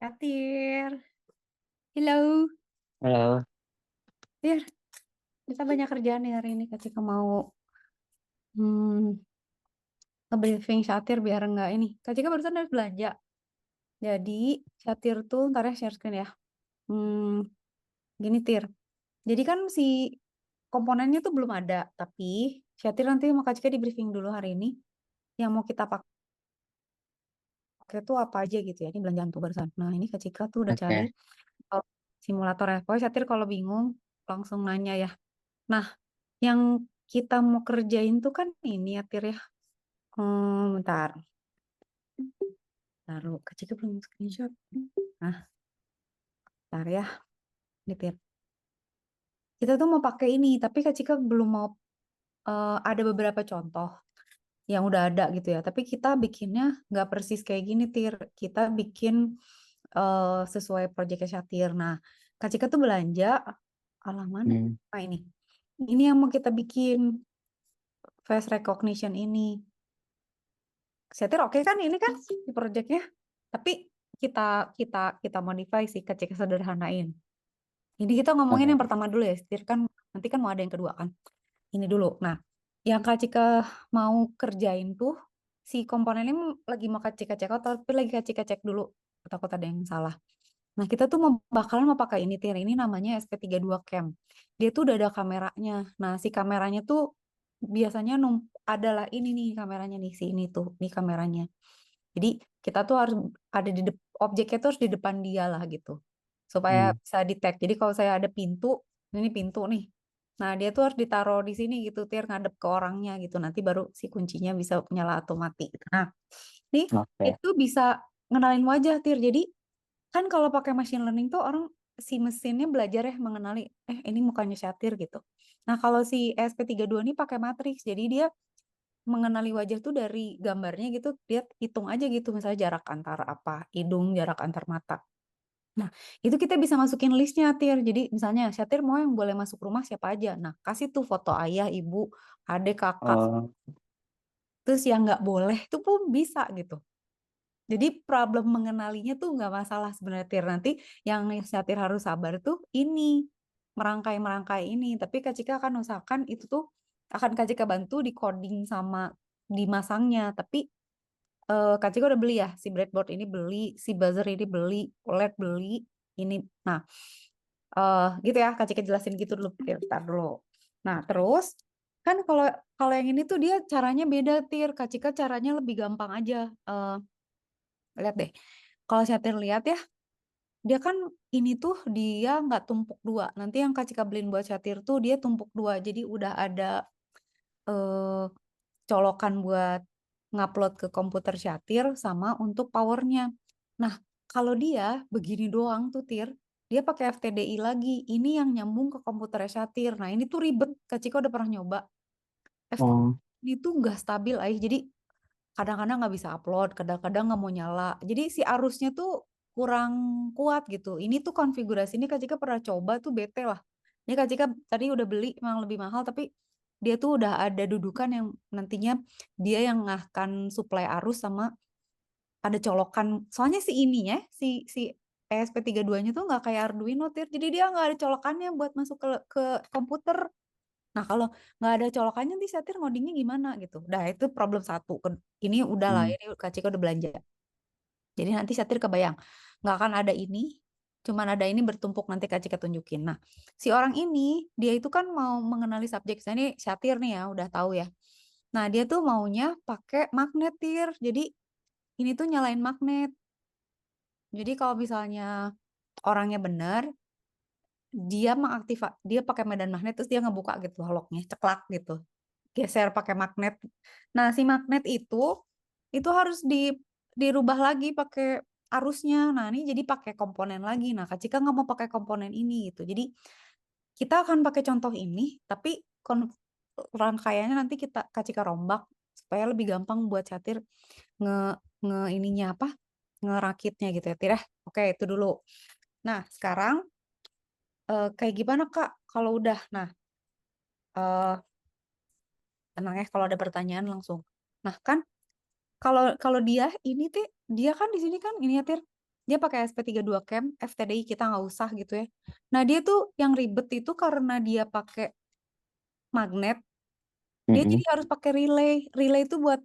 Katir, hello. Halo, Tir, kita banyak kerjaan nih hari ini. Ketika mau hmm, nge-briefing Syatir biar enggak ini. Ketika barusan harus belanja. Jadi Syatir tuh ntar ya share screen ya. Hmm, Gini Tir. Jadi kan si komponennya tuh belum ada. Tapi Syatir nanti mau Kak Cika di briefing dulu hari ini. Yang mau kita pakai tuh apa aja gitu ya. Ini belanjaan tuh barusan. Nah ini Kak Cika tuh udah cari oke. simulatornya. Pokoknya Syatir kalau bingung langsung nanya ya. Nah yang kita mau kerjain tuh kan ini ya Tir ya. Bentar. Taruh. Kak Cika belum screenshot. Nah, bentar ya. Gitu ya. Kita tuh mau pakai ini, tapi Kak Cika belum mau ada beberapa contoh yang udah ada gitu ya. Tapi kita bikinnya nggak persis kayak gini, Tir. Kita bikin sesuai proyeknya Syatir. Nah, Kak Cika tuh belanja. Alah mana? Hmm, Nah, ini. Ini yang mau kita bikin face recognition ini. Syatir oke kan ini kan di proyeknya. Tapi kita kita modify sih, Kak Cika sederhanain. Jadi kita ngomongin oke. yang pertama dulu ya, Stir kan nanti kan mau ada yang kedua kan. Ini dulu. Nah, yang Kak Cika mau kerjain tuh si komponennya lagi mau Kak Cika cek out, tapi lagi Kak Cika cek dulu. Takut ada yang salah. Nah, kita tuh bakalan mau pakai ini Tir. Ini namanya SP32 Cam. Dia tuh udah ada kameranya. Nah, si kameranya tuh biasanya adalah ini nih kameranya nih, si ini tuh, nih kameranya. Jadi kita tuh harus ada di objeknya tuh harus di depan dia lah gitu. Supaya Hmm, bisa detect. Jadi kalau saya ada pintu, ini pintu nih. Nah, dia tuh harus ditaruh di sini gitu, Tir, ngadep ke orangnya gitu. Nanti baru si kuncinya bisa nyala atau mati. Nah, nih oke. itu bisa ngenalin wajah, Tir. Jadi kan kalau pakai machine learning tuh orang si mesinnya belajar ya mengenali, ini mukanya Syatir gitu. Nah, kalau si ESP32 ini pakai matriks. Jadi dia mengenali wajah tuh dari gambarnya gitu, dia hitung aja gitu, misalnya jarak antar apa, hidung, jarak antar mata. Nah, itu kita bisa masukin listnya, Tir. Jadi misalnya, Syatir mau yang boleh masuk rumah siapa aja. Nah, kasih tuh foto ayah, ibu, adik, kakak. Oh, Terus yang nggak boleh itu pun bisa gitu. Jadi problem mengenalinya tuh nggak masalah sebenarnya, Tir. Nanti yang Syatir harus sabar tuh ini, merangkai-merangkai ini. Tapi Kak Cika akan usahakan itu tuh, akan Kak Cika bantu di coding sama dimasangnya. Tapi Kak Cika udah beli ya, si breadboard ini beli, si buzzer ini beli, OLED beli, ini. Nah, gitu ya, Kak Cika jelasin gitu dulu, Tir, dulu. Nah, terus kan kalau kalau yang ini tuh dia caranya beda, Tir. Kak Cika caranya lebih gampang aja. Eh, Lihat deh. Kalau Syatir lihat ya, dia kan ini tuh dia nggak tumpuk dua. Nanti yang Kak Cika beliin buat Syatir tuh dia tumpuk dua. Jadi udah ada eh, colokan buat ngupload ke komputer Syatir sama untuk powernya. Nah, kalau dia begini doang tuh Tir, dia pakai FTDI lagi. Ini yang nyambung ke komputer Syatir. Nah, ini tuh ribet. Kak Cika udah pernah nyoba. oh, FTDI itu nggak stabil, Jadi kadang-kadang nggak bisa upload, kadang-kadang nggak mau nyala. Jadi si arusnya tuh kurang kuat gitu. Ini tuh konfigurasi ini Kak Cika pernah coba tuh bete lah. Ini Kak Cika tadi udah beli emang lebih mahal tapi dia tuh udah ada dudukan yang nantinya dia yang akan supply arus sama ada colokan. Soalnya si ini ya, si ESP32-nya tuh nggak kayak Arduino, Tir. Jadi dia nggak ada colokannya buat masuk ke komputer. Nah, kalau nggak ada colokannya nanti Satir ngodingnya gimana gitu. Nah, itu problem satu. Ini udah lah, hmm, ini Kak Cika udah belanja. Jadi nanti Satir kebayang. Nggak akan ada ini, cuman ada ini bertumpuk nanti Kak Cika tunjukin. Nah, si orang ini, dia itu kan mau mengenali subjek. Saya ini Satir nih ya, udah tahu ya. Nah, dia tuh maunya pakai magnet, Tir. Jadi, ini tuh nyalain magnet. Jadi kalau misalnya orangnya benar, dia pakai medan magnet terus dia ngebuka gitu locknya, ceklak gitu. Geser pakai magnet. Nah, si magnet itu harus dirubah lagi pakai arusnya. Nah, ini jadi pakai komponen lagi. Nah, Kak Cika nggak mau pakai komponen ini gitu. Jadi kita akan pakai contoh ini, tapi rangkaiannya nanti Kak Cika rombak supaya lebih gampang buat Catir nge nge ininya apa? ngerakitnya gitu ya, Tir ya. Oke, itu dulu. Nah, sekarang kayak gimana Kak kalau udah? Nah, eh tenang ya kalau ada pertanyaan langsung. Nah, kan kalau kalau dia ini tuh dia kan di sini kan ini ya Tir. Dia pakai SP32 Cam, FTDI kita nggak usah gitu ya. Nah, dia tuh yang ribet itu karena dia pakai magnet, dia jadi Mm-mm. harus pakai relay. Relay itu buat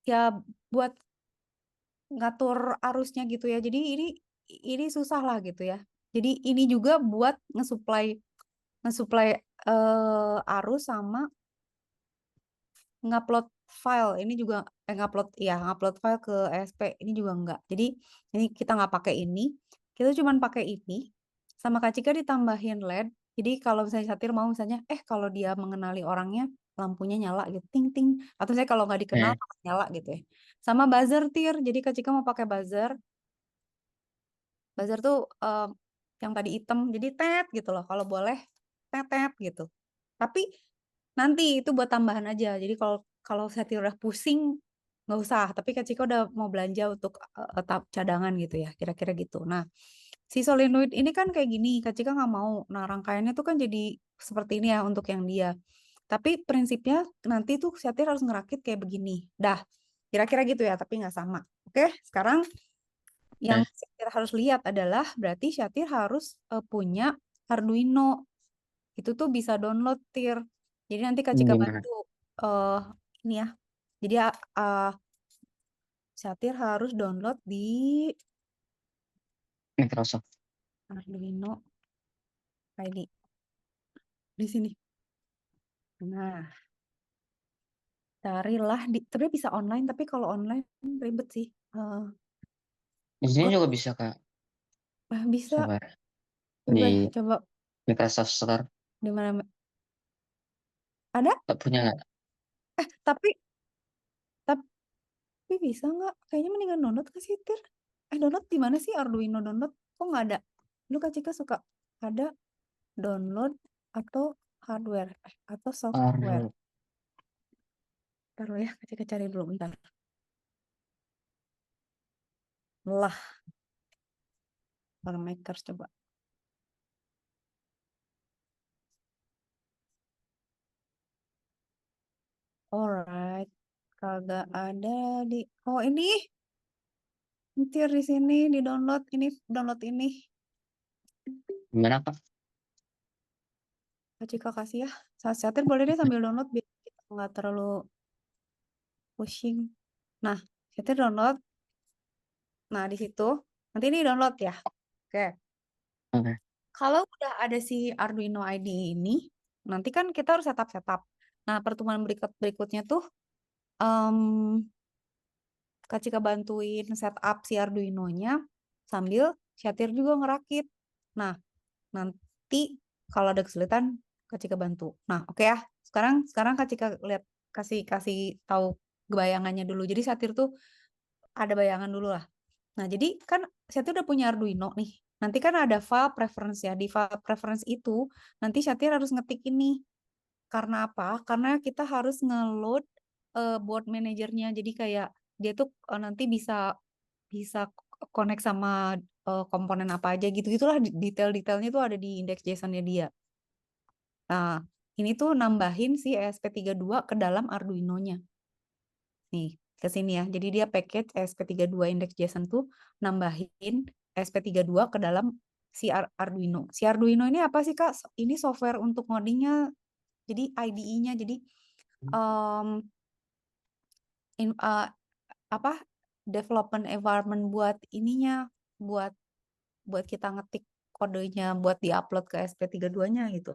ya buat ngatur arusnya gitu ya. Jadi ini susah lah gitu ya. Jadi ini juga buat ngesuplai ngesuplai arus sama ngupload file. Ini juga ngupload ya, ngupload file ke ESP ini juga enggak. Jadi ini kita nggak pakai ini. Kita cuma pakai ini sama Kak Cika ditambahin LED. Jadi kalau misalnya Satir mau misalnya kalau dia mengenali orangnya lampunya nyala gitu ting ting atau saya kalau nggak dikenal Eh, nyala gitu ya. Sama buzzer Tir. Jadi Kak Cika mau pakai buzzer. Buzzer tuh yang tadi hitam jadi tet gitu loh kalau boleh tet gitu. Tapi nanti itu buat tambahan aja. Jadi kalau kalau saya udah pusing nggak usah. Tapi Kak Cika udah mau belanja untuk cadangan gitu ya, kira-kira gitu. Nah, si solenoid ini kan kayak gini, Kak Cika nggak mau. Nah, rangkaiannya tuh kan jadi seperti ini ya untuk yang dia. Tapi prinsipnya nanti tuh Satir harus ngerakit kayak begini. Dah, kira-kira gitu ya, tapi nggak sama. Oke, sekarang yang eh, Syatir harus lihat adalah berarti Syatir harus punya Arduino. Itu tuh bisa download Tir. Jadi nanti Kak Cika gimana? bantu eh ini ya. Jadi Syatir harus download di Microsoft. Arduino ID di sini. Nah, carilah di tapi bisa online tapi kalau online ribet sih. Eh, Di sini oh, juga bisa Kak, bisa. coba Coba di coba Microsoft Store. di mana ada? Tak punya nggak? Tapi Tapi bisa nggak? Kayaknya mendingan download ke sitir. Download di mana sih Arduino download? Kok nggak ada? Lu Kak Cika suka ada download atau hardware atau software. Aduh, Taruh ya, Kak Cika cari dulu bentar. Lah, makers coba. Alright, kagak ada di. Oh ini, ntir di sini di download ini download ini. gimana Kak? Kak Cika kasih ya. Saat boleh deh sambil download biar kita nggak terlalu pusing. Nah, kita download. Nah, di situ nanti ini download ya. Oke. Oke, Kalau udah ada si Arduino ID ini, nanti kan kita harus setup. Nah, pertemuan berikutnya tuh em Kak Cika bantuin setup si Arduino-nya sambil Syatir juga ngerakit. Nah, nanti kalau ada kesulitan Kak Cika bantu. Nah, oke ya. Sekarang Kak Cika lihat kasih kasih tahu bayangannya dulu. Jadi Syatir tuh ada bayangan dulu lah. Nah, jadi kan Syatir udah punya Arduino nih. Nanti kan ada file preference ya. Di file preference itu nanti Syatir harus ngetik ini. Karena apa? Karena kita harus nge-load board manajernya. Jadi kayak dia tuh nanti bisa bisa connect sama komponen apa aja gitu. Gitulah detail-detailnya tuh ada di index JSON-nya dia. Nah, ini tuh nambahin si ESP32 ke dalam Arduino-nya. Nih, ke sini ya. Jadi dia package ESP32 index JSON tuh nambahin ESP32 ke dalam si Arduino. Si Arduino ini apa sih, Kak? Ini software untuk ngodingnya. Jadi IDE-nya. Jadi em, in- eh, apa development environment buat ininya, buat buat kita ngetik kodenya buat diupload ke SP32-nya gitu.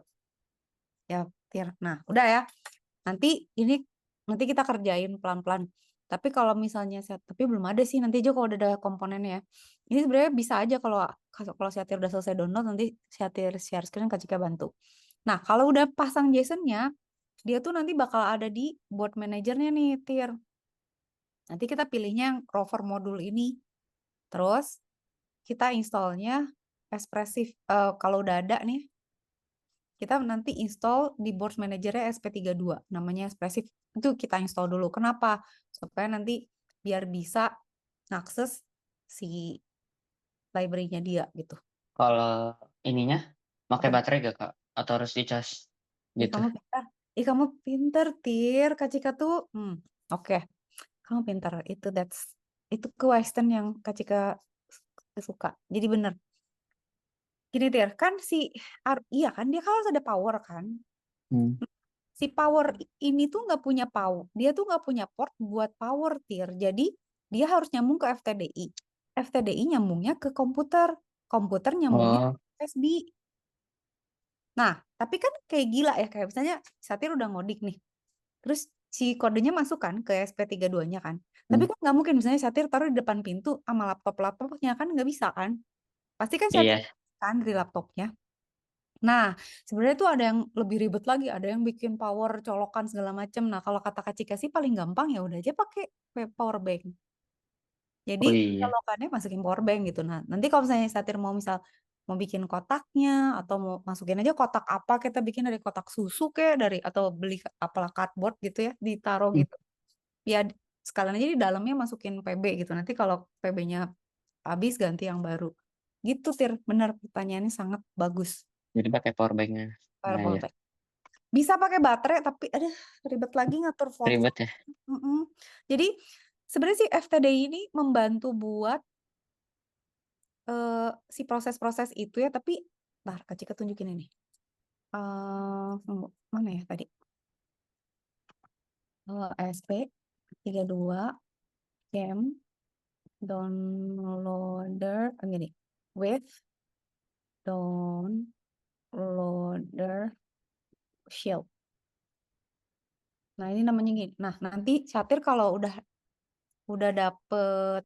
Ya, Tir. Nah, udah ya. Nanti ini nanti kita kerjain pelan-pelan. Tapi kalau misalnya tapi belum ada sih nanti aja kalau udah ada komponennya ya. Ini sebenarnya bisa aja kalau kalau Satir udah selesai download nanti Satir share screen Kak Cika bantu. Nah, kalau udah pasang JSON-nya, dia tuh nanti bakal ada di board manajernya nih, Tir. Nanti kita pilihnya yang rover modul ini. Terus kita installnya Espressif. Kalau udah ada nih, kita nanti install di board manajernya SP32. Namanya Espressif. Itu kita install dulu. Kenapa? Supaya nanti biar bisa ngakses si library-nya dia gitu. Kalau ininya pakai Apa? baterai gak, Kak? Atau harus dicas Ih gitu? kamu pintar. Ih kamu pinter, Tir. Kak Cika tuh, oke. Kamu pintar. Itu question yang Kak Cika suka. Jadi bener. Gini, Tir. Kan iya kan, dia kan harus ada power kan. Hmm. Si power ini tuh nggak punya power. Dia tuh nggak punya port buat power, Tir. Jadi, dia harus nyambung ke FTDI. FTDI nyambungnya ke komputer. Komputer nyambungnya Oh, ke USB. Nah, tapi kan kayak gila ya. Kayak misalnya, Satir udah ngodik nih. Terus si kodenya masuk kan ke SP32-nya kan. Tapi hmm. kan nggak mungkin misalnya Satir taruh di depan pintu sama laptopnya kan nggak bisa kan. Pasti kan Satir Iya. kan di laptopnya. Nah, sebenarnya tuh ada yang lebih ribet lagi, ada yang bikin power colokan segala macem. Nah, kalau kata Kak Cika sih paling gampang ya udah aja pakai power bank. Jadi Oh iya. colokannya masukin power bank gitu. Nah, nanti kalau misalnya Satir mau bikin kotaknya atau mau masukin aja kotak apa kita bikin dari kotak susu kayak dari atau beli apalah cardboard gitu ya, ditaruh Hmm. gitu. Ya sekalian aja di dalamnya masukin PB gitu. Nanti kalau PB-nya habis ganti yang baru. Gitu, Tir. Benar pertanyaannya sangat bagus. Jadi pakai power bank-nya. Nah, Power iya. bank. Bisa pakai baterai tapi aduh ribet lagi ngatur volt. Ribet ya. Jadi sebenarnya si FTDI ini membantu buat si proses-proses itu ya, tapi ntar Kak Cika tunjukin ini. Mana ya tadi? SP32 cam downloader gini. With downloader shield. Nah, ini namanya gini. Nah, nanti Satir kalau udah dapet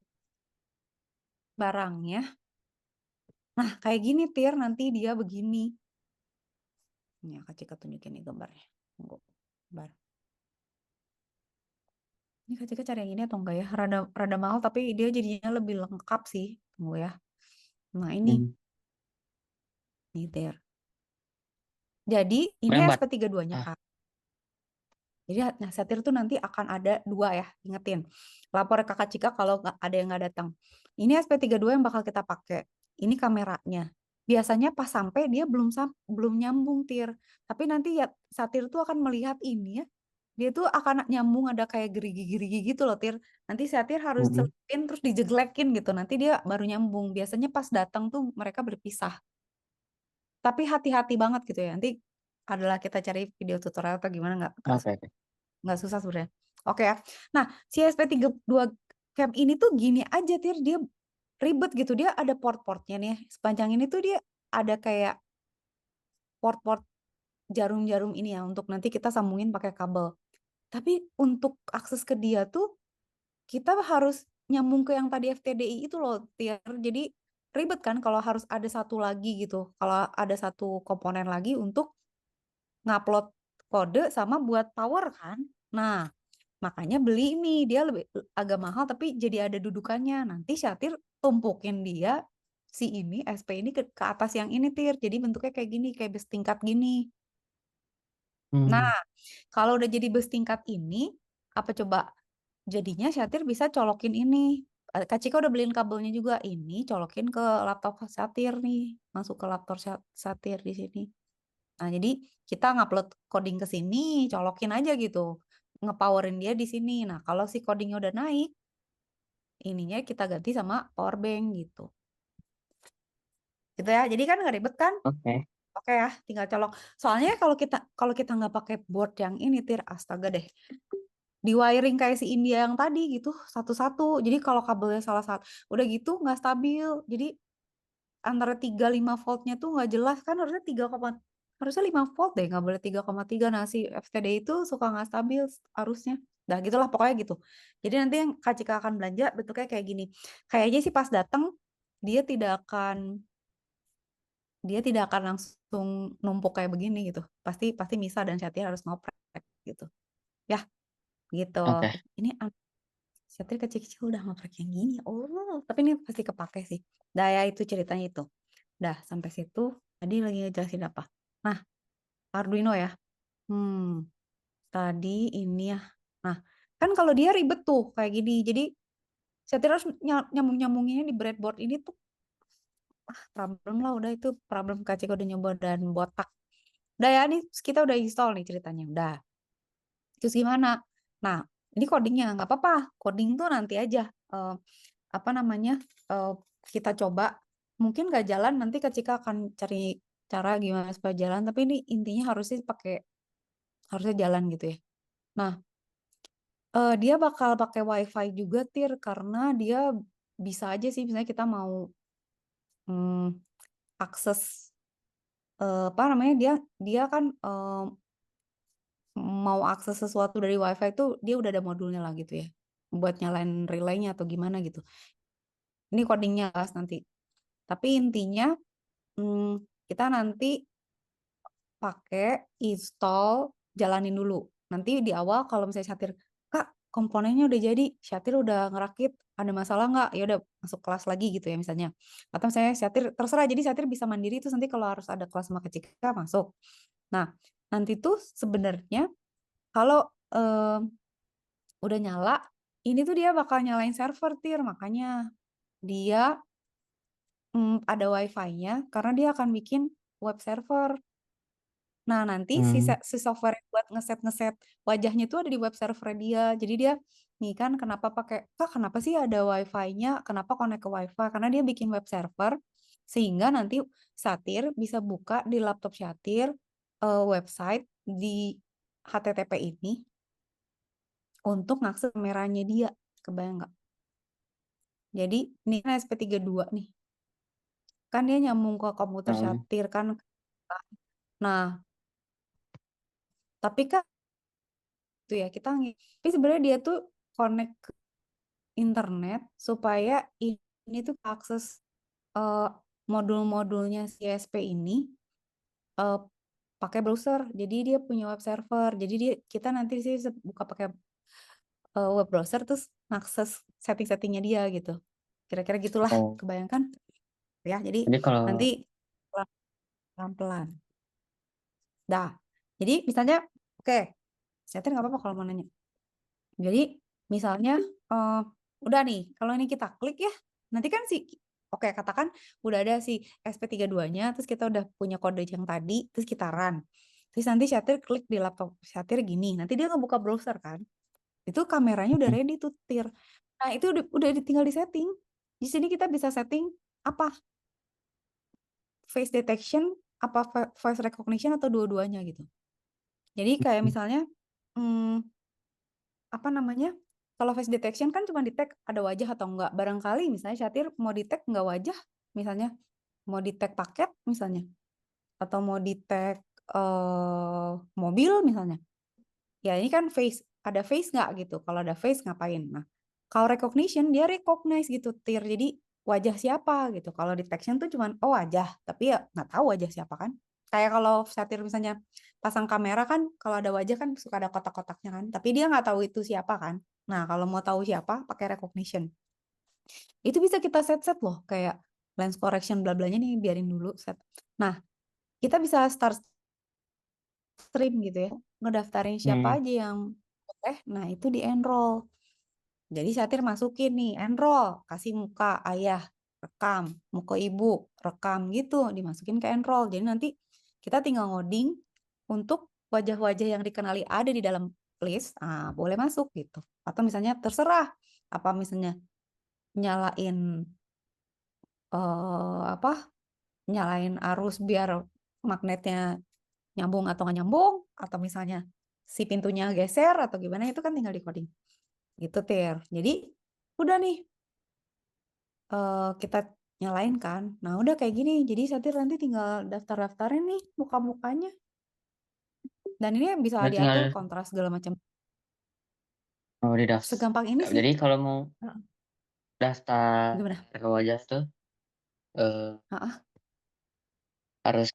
barangnya, nah kayak gini Tir, nanti dia begini. Ini Kak Cika tunjukin nih gambarnya. Tunggu. Bentar. Ini Kak Cika cari yang ini atau enggak ya? Rada rada mahal tapi dia jadinya lebih lengkap sih. Tunggu ya. Nah, ini Hmm. nih Tir. Jadi ini Yang bat. SP32-nya Ah. Kak. Jadi nah Satir tuh nanti akan ada dua ya, ingetin. Lapor ke Kakak Cika kalau ada yang nggak datang. Ini SP32 yang bakal kita pakai. Ini kameranya. Biasanya pas sampai dia belum nyambung Tir. Tapi nanti ya Satir tuh akan melihat ini ya. Dia tuh akan nyambung ada kayak gerigi-gerigi gitu loh Tir. Nanti Satir harus Hmm. celupin terus dijeglekin gitu. Nanti dia baru nyambung. Biasanya pas datang tuh mereka berpisah. Tapi hati-hati banget gitu ya. Nanti adalah kita cari video tutorial atau gimana Oke, oke. nggak susah sebenarnya. Oke ya. Nah, si SP32 cam ini tuh gini aja Tir, dia ribet gitu. Dia ada port-portnya nih. Sepanjang ini tuh dia ada kayak port-port jarum-jarum ini ya untuk nanti kita sambungin pakai kabel. Tapi untuk akses ke dia tuh kita harus nyambung ke yang tadi FTDI itu loh Tir. Jadi ribet kan kalau harus ada satu lagi gitu. Kalau ada satu komponen lagi untuk ngupload kode sama buat power kan. Nah, makanya beli ini dia lebih agak mahal tapi jadi ada dudukannya. Nanti Syatir tumpukin dia si ini SP ini ke atas yang ini Tir. Jadi bentuknya kayak gini, kayak bus tingkat gini. Nah, Hmm. kalau udah jadi bus tingkat ini, apa coba jadinya Syatir bisa colokin ini. Kak Cika udah beliin kabelnya juga. Ini colokin ke laptop Syatir nih. Masuk ke laptop Syatir di sini. Nah, jadi kita ngupload coding ke sini, colokin aja gitu. Ngepowerin dia di sini. Nah, kalau si codingnya udah naik, ininya kita ganti sama power bank gitu. Gitu ya. Jadi kan nggak ribet kan? Oke. Oke ya, tinggal colok. Soalnya kalau kita nggak pakai board yang ini, Tir, astaga deh. Di wiring kayak si India yang tadi gitu, satu-satu. Jadi kalau kabelnya salah satu, udah gitu nggak stabil. Jadi antara 3-5 voltnya tuh nggak jelas kan harusnya 5 volt deh nggak boleh 3,3. Nah si FTD itu suka nggak stabil arusnya dah gitulah pokoknya gitu. Jadi nanti yang Kak Cika akan belanja bentuknya kayak gini kayaknya sih pas datang dia tidak akan dia tidak akan langsung numpuk kayak begini gitu pasti pasti Misa dan Syati harus ngoprek gitu ya gitu. Oke. Ini Syati kecil-kecil udah ngoprek yang gini oh tapi ini pasti kepake sih daya itu ceritanya itu. Dah, sampai situ tadi lagi ngejelasin apa? Nah, Arduino ya. Hmm, tadi ini ya. Nah, kan kalau dia ribet tuh kayak gini. Jadi Setir harus nyambung-nyambunginnya di breadboard ini tuh problem lah, udah itu problem KCK udah nyoba dan botak. Udah ya nih kita udah install nih ceritanya udah. Terus gimana? Nah, ini codingnya nggak apa-apa. Coding tuh nanti aja apa namanya eh, kita coba. Mungkin nggak jalan nanti KCK akan cari cara gimana supaya jalan. Tapi ini intinya harusnya jalan gitu ya. Nah, dia bakal pakai WiFi juga Tir karena dia bisa aja sih misalnya kita mau akses apa namanya dia dia kan mau akses sesuatu dari WiFi itu dia udah ada modulnya lah gitu ya buat nyalain relaynya atau gimana gitu. Ini codingnya guys nanti. Tapi intinya kita nanti pakai install jalanin dulu. Nanti di awal kalau misalnya Syatir, Kak, komponennya udah jadi, Syatir udah ngerakit, ada masalah nggak? Ya udah masuk kelas lagi gitu ya misalnya. Atau misalnya Syatir terserah, jadi Syatir bisa mandiri itu nanti kalau harus ada kelas sama Kecika masuk. Nah, nanti tuh sebenarnya kalau udah nyala, ini tuh dia bakal nyalain server Tir, makanya dia ada WiFi-nya karena dia akan bikin web server. Nah, nanti Hmm. si software buat ngeset-ngeset wajahnya itu ada di web server dia. Jadi dia, nih kan kenapa pakai, Kak, kenapa sih ada WiFi-nya? Kenapa connect ke WiFi? Karena dia bikin web server, sehingga nanti Satir bisa buka di laptop Satir website di HTTP ini untuk ngakses kameranya dia. Kebayang nggak? Jadi, ini kan SP32 nih. Kan dia nyambung ke komputer Heeh. Satir kan. Nah, tapi kan itu ya tapi sebenarnya dia tuh connect ke internet supaya ini tuh akses eh, modul-modulnya CSP ini eh, pakai browser. Jadi dia punya web server. Jadi kita nanti sih buka pakai web browser terus akses setting-settingnya dia gitu. Kira-kira gitulah, Oh, kebayangkan ya. Jadi jadi kalau nanti pelan-pelan. Dah. Jadi misalnya, oke, saya nggak apa-apa kalau mau nanya. Jadi misalnya eh, udah nih, kalau ini kita klik ya, nanti kan oke katakan udah ada si SP32-nya, terus kita udah punya kode yang tadi, terus kita run. Terus nanti Syatir klik di laptop Syatir gini, nanti dia ngebuka browser kan. Itu kameranya udah ready tuh Tir. Nah, itu udah tinggal di setting. Di sini kita bisa setting apa? Face detection, apa voice recognition atau dua-duanya gitu. Jadi kayak misalnya hmm, apa namanya? Kalau face detection kan cuma detect ada wajah atau enggak. Barangkali misalnya Syatir mau detect enggak wajah, misalnya mau detect paket misalnya, atau mau detect mobil misalnya. Ya ini kan face, ada face nggak gitu. Kalau ada face ngapain? Nah, kalau recognition dia recognize gitu, Tir. Jadi wajah siapa gitu. Kalau detection tuh cuman oh wajah, tapi ya nggak tahu wajah siapa kan. Kayak kalau Satir misalnya pasang kamera kan, kalau ada wajah kan suka ada kotak-kotaknya kan. Tapi dia nggak tahu itu siapa kan. Nah, kalau mau tahu siapa, pakai recognition. Itu bisa kita set-set loh, kayak lens correction bla blanya nih biarin dulu set. Nah, kita bisa start stream gitu ya. Ngedaftarin siapa hmm. aja yang boleh. Nah, itu di enroll. Jadi Satir masukin nih, enroll, kasih muka ayah, rekam, muka ibu, rekam gitu, dimasukin ke enroll. Jadi nanti kita tinggal ngoding untuk wajah-wajah yang dikenali ada di dalam list, boleh masuk gitu. Atau misalnya terserah, apa misalnya nyalain apa, nyalain arus biar magnetnya nyambung atau nggak nyambung, atau misalnya si pintunya geser atau gimana itu kan tinggal di coding. Gitu, Tir. Jadi udah nih kita nyalain kan. Nah, udah kayak gini. Jadi Satir nanti tinggal daftar-daftarin nih muka-mukanya. Dan ini bisa Udah tinggal diatur kontras segala macam. mau Segampang ini sih. jadi kalau mau Heeh. daftar Gimana? ke wajah tuh eh, Heeh. harus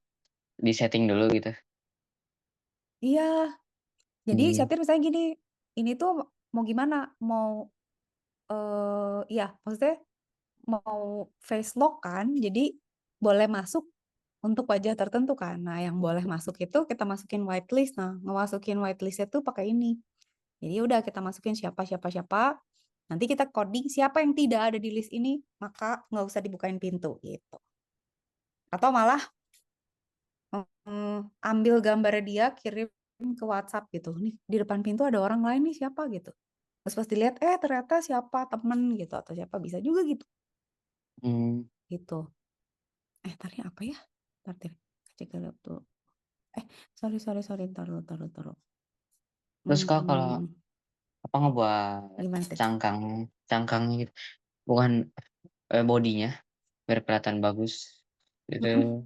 di-setting dulu gitu. Iya. Jadi Hmm. Satir misalnya gini, ini tuh mau gimana? Mau iya, maksudnya mau face lock kan. Jadi boleh masuk untuk wajah tertentu kan. Nah, yang boleh masuk itu kita masukin whitelist. Nah, ngemasukin whitelist itu pakai ini. Jadi udah kita masukin siapa siapa siapa. Nanti kita coding siapa yang tidak ada di list ini, maka nggak usah dibukain pintu gitu. Atau malah ambil gambar dia, kirim ke WhatsApp gitu. Nih di depan pintu ada orang lain nih siapa gitu. Terus pas dilihat, ternyata siapa temen gitu atau siapa bisa juga gitu. Hmm. Gitu. Tadi apa ya? Tadi cek tuh. Eh, sorry, sorry, sorry. Taruh, taruh, taruh. Terus Kak kalau Hmm, apa ngebuat gimana tuh? cangkangnya gitu, bukan bodinya biar kelihatan bagus itu, Mm-mm.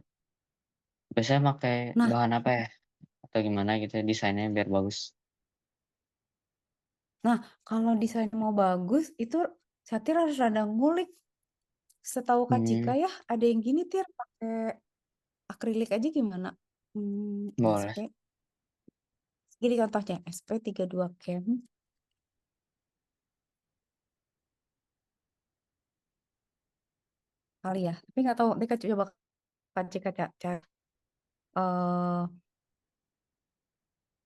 biasanya pakai Nah, bahan apa ya atau gimana gitu desainnya biar bagus? nah, kalau desain mau bagus itu satir harus rada ngulik. Setahu Kak Cika Hmm, ya, ada yang gini tir pakai akrilik aja gimana? boleh. SP. Gini contohnya, SP32 Cam kali ya. Tapi nggak tahu, dia coba Kak Cika cari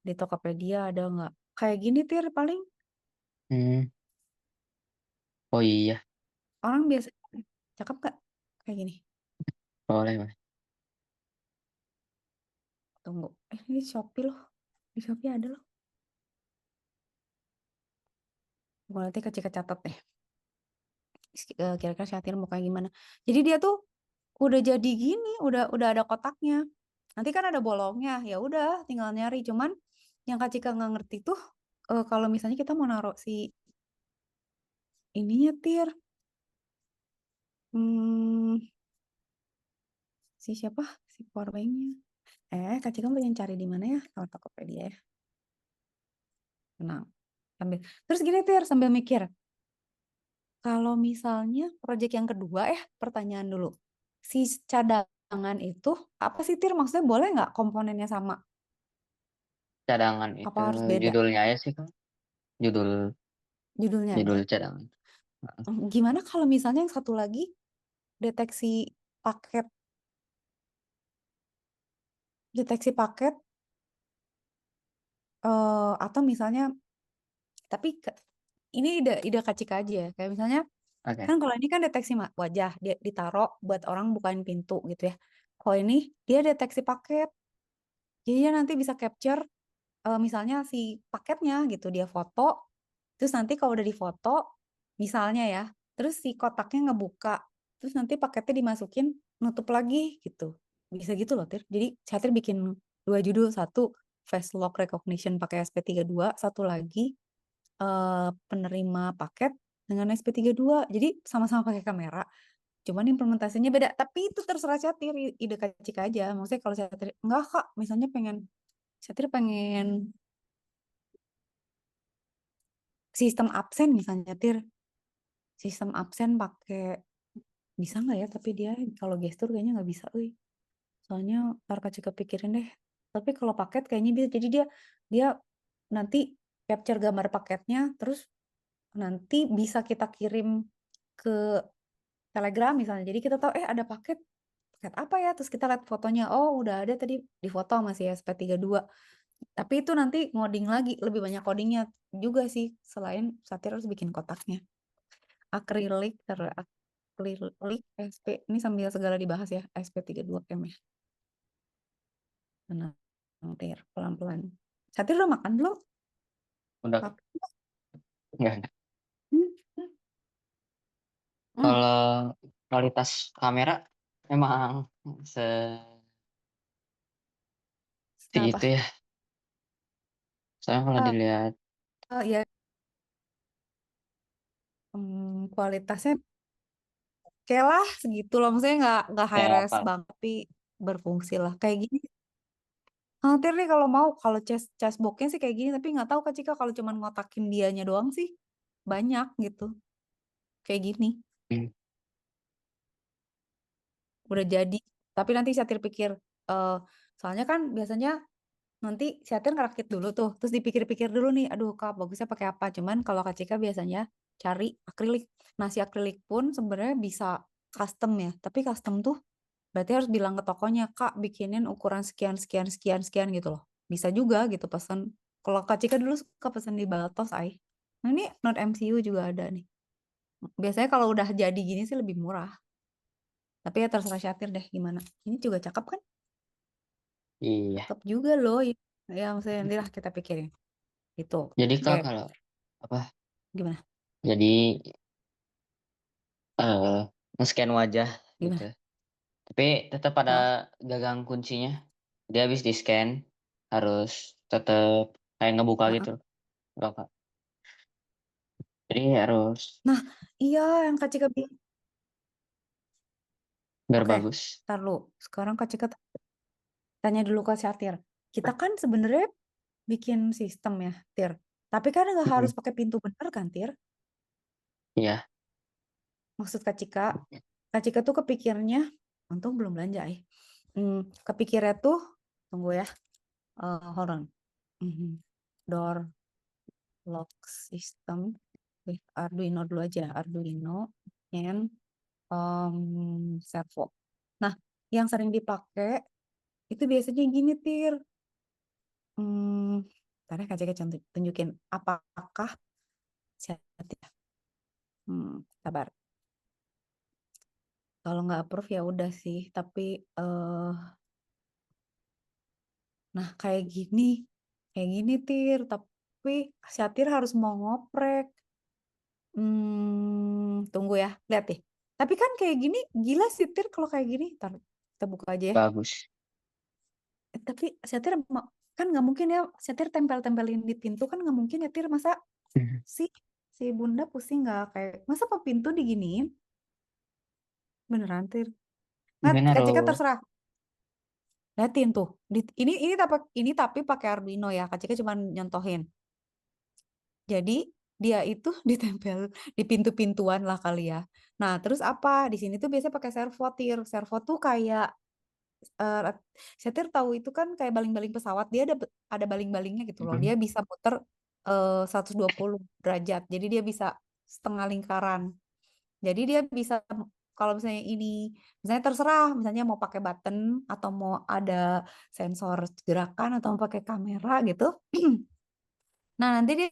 di Tokopedia ada nggak? Kayak gini tir paling Hmm, oh iya, orang biasa cakep nggak? Kayak gini. boleh Mas. Tunggu. Ini Shopee loh. Di Shopee ada loh. Gue nanti Kak Cika catat deh. Kira-kira Syatir mau kayak gimana. Jadi dia tuh udah jadi gini, udah ada kotaknya. Nanti kan ada bolongnya, ya udah tinggal nyari. Cuman yang Kak Cika nggak ngerti tuh kalau misalnya kita mau naruh si ininya tir, hmm, si siapa? Si powerbanknya. Kak Cika pengen cari di mana ya? Kalau Tokopedia ya. Tenang. Sambil. Terus gini tir, sambil mikir. Kalau misalnya proyek yang kedua, pertanyaan dulu. Si cadangan itu apa sih tir? Maksudnya boleh nggak komponennya sama? Cadangan Apa itu harus beda judulnya aja sih Kak, judul judulnya aja? judul cadangan. Heeh. Gimana kalau misalnya yang satu lagi deteksi paket, deteksi paket atau misalnya, tapi ini ide kacik aja ya. Kayak misalnya Oke. kan kalau ini kan deteksi wajah dia ditaruh buat orang bukain pintu gitu ya. Kalau ini dia deteksi paket, jadi dia nanti bisa capture misalnya si paketnya gitu dia foto, terus nanti kalau udah difoto misalnya ya, terus si kotaknya ngebuka, terus nanti paketnya dimasukin nutup lagi gitu, bisa gitu loh Tir. Jadi Chatir bikin dua judul, satu face lock recognition pakai SP32, satu lagi penerima paket dengan SP32, jadi sama-sama pakai kamera, cuman implementasinya beda. Tapi itu terserah Chatir, ide kacik aja. Maksudnya kalau Chatir enggak kak, misalnya Chatir pengen sistem absen misalnya Tir, sistem absen pakai, bisa nggak ya, tapi dia kalau gestur kayaknya nggak bisa soalnya ntar Kak Cika pikirin deh. Tapi kalau paket kayaknya bisa, jadi dia dia nanti capture gambar paketnya, terus nanti bisa kita kirim ke Telegram misalnya, jadi kita tahu ada paket, paket apa ya, terus kita lihat fotonya, oh udah ada tadi di foto masih SP32. Tapi itu nanti ngoding lagi, lebih banyak codingnya juga sih, selain Satir harus bikin kotaknya. Akrilik, akrilik, SP. Ini sambil segala dibahas ya, SP32 KM ya. Tenang, Tir, pelan-pelan. Satir udah makan belum? Udah Pak. enggak. Hmm, hmm, hmm. Kalau kualitas kamera emang se segitu Kenapa? ya. Soalnya kalau Ah, dilihat ya, kualitasnya oke lah segitu loh. Maksudnya nggak high kayak res apa? banget, tapi berfungsi lah. Kayak gini. Tir nih kalau mau, kalau chessboxnya sih kayak gini, tapi nggak tahu Kak Cika kalau cuman ngotakin dianya doang sih banyak gitu. Kayak gini. Hmm. Udah jadi. Tapi nanti Satir pikir, eh soalnya kan biasanya nanti Satir ngerakit dulu tuh, terus dipikir-pikir dulu nih, aduh Kak bagusnya pakai apa. Cuman kalau Kak Cika biasanya cari akrilik. Nah si akrilik pun sebenarnya bisa custom ya, tapi custom tuh berarti harus bilang ke tokonya, Kak bikinin ukuran sekian, sekian, sekian, sekian gitu loh. Bisa juga gitu pesan. Kalau Kak Cika dulu suka pesan di Baltos, ay. Nah, ini Note MCU juga ada nih. Biasanya kalau udah jadi gini sih lebih murah. Tapi ya terserah Syatir deh gimana. Ini juga cakep kan? Iya. Cakep juga loh. Ya maksudnya nanti lah kita pikirin. Itu. Jadi Oke, Kak kalau apa? gimana? Jadi eh nge-scan wajah gitu. Gimana? Tapi tetap ada Hah? gagang kuncinya. Dia habis di-scan harus tetap kayak ngebuka gitu Heeh. loh Kak. Jadi harus Nah, iya yang Kak Cika bilang. biar Oke, bagus. ntar lu. Sekarang Kak Cika tanya dulu ke Syatir. Kita kan sebenarnya bikin sistem ya, Tir. Tapi kan nggak harus Mm-mm. pakai pintu bener kan, Tir? Iya. Maksud Kak Cika tuh kepikirnya, untung belum belanja eh. Kepikirnya tuh, tunggu ya, hold on. Mhm. Door lock system with Arduino dulu aja, Arduino and servo. Nah, yang sering dipakai itu biasanya gini, Tir. Hmm, Tadi Kak Cika tunjukin apakah siap. Sabar. Kalau nggak approve ya udah sih. Tapi nah kayak gini Tir. Tapi Syatir harus mau ngoprek. Tunggu ya, lihat deh. Tapi kan kayak gini gila sih Tir kalau kayak gini. Ntar kita buka aja ya. Bagus. Tapi Syatir kan nggak mungkin ya. Syatir tempel-tempelin di pintu kan nggak mungkin ya Tir. Masa Mhm. si si bunda pusing nggak kayak masa apa pintu diginiin? Beneran Tir. Nah, Mungkin Kak Cika harus terserah. Liatin tuh. Ini tapi pakai Arduino ya. Kak Cika cuma nyontohin. Jadi dia itu ditempel di pintu-pintuan lah kali ya. Nah, terus apa? Di sini tuh biasanya pakai servo tir. Servo tuh kayak eh setir tahu itu kan kayak baling-baling pesawat. Dia ada baling-balingnya gitu loh. Mhm. Dia bisa muter 120 derajat. Jadi dia bisa setengah lingkaran. Jadi dia bisa kalau misalnya ini misalnya terserah misalnya mau pakai button atau mau ada sensor gerakan atau mau pakai kamera gitu. Nah, nanti dia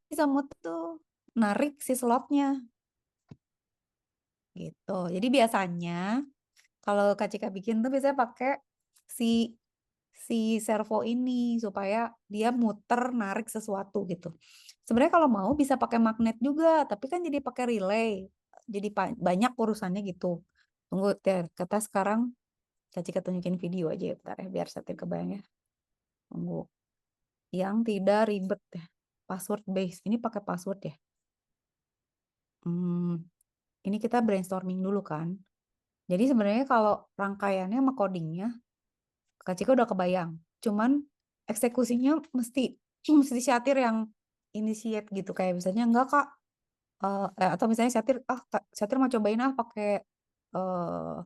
bisa muter tuh narik si slotnya gitu. Jadi biasanya kalau Kak Cika bikin tuh biasanya pakai si si servo ini supaya dia muter narik sesuatu gitu. Sebenarnya kalau mau bisa pakai magnet juga, tapi kan jadi pakai relay. Jadi banyak urusannya gitu. Tunggu, kata sekarang Kak Cika tunjukin video aja ya, bentar ya, biar saya kebayang ya. Tunggu. Yang tidak ribet ya. Password base. Ini pakai password ya. Hmm, ini kita brainstorming dulu kan. Jadi sebenarnya kalau rangkaiannya sama codingnya, Kak Cika udah kebayang. Cuman eksekusinya mesti mesti Syatir yang initiate gitu. Kayak misalnya enggak Kak, atau misalnya Syatir mau cobain pakai eh,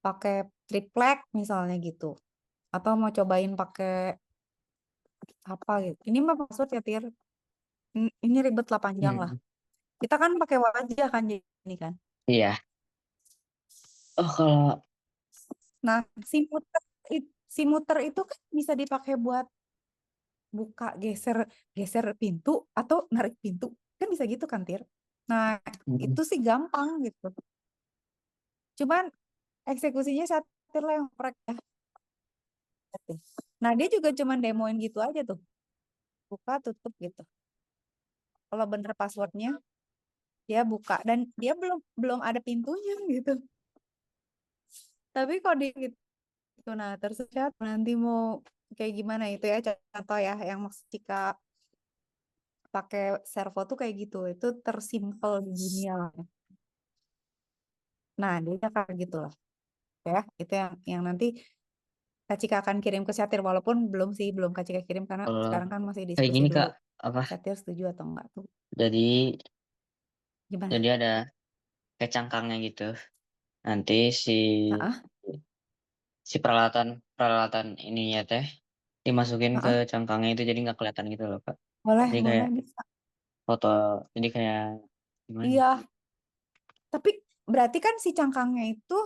pakai triplek misalnya gitu. Atau mau cobain pakai apa gitu. Ini mah password ya Tir. Ini ribet lah panjang lah. Mhm. Kita kan pakai wajah kan jadi ini kan. Iya. Oh kalau Nah, si muter itu kan bisa dipakai buat buka geser geser pintu atau narik pintu kan bisa gitu kan Tir. Nah Mhm. itu sih gampang gitu. Cuman eksekusinya Satir lah yang prek ya. Nah dia juga cuman demoin gitu aja tuh buka tutup gitu. Kalau bener passwordnya dia buka dan dia belum belum ada pintunya gitu. Tapi kalau di gitu nah terus nanti mau kayak gimana itu ya contoh ya yang maksud jika pakai servo tuh kayak gitu itu tersimpel di dunia lah. Nah dia kayak gitu lah ya itu yang nanti Kak Cika akan kirim ke Syatir walaupun belum Kak Cika kirim karena kalau sekarang kan masih kayak diskusi gini dulu Kak apa? Syatir setuju atau enggak tuh Jadi gimana. jadi ada kayak cangkangnya gitu. Nanti si Heeh, si peralatan peralatan ininya teh dimasukin ke heeh. cangkangnya itu jadi nggak kelihatan gitu loh Kak. Boleh Jadi boleh kayak bisa foto, jadi kayak gimana? iya tapi berarti kan si cangkangnya itu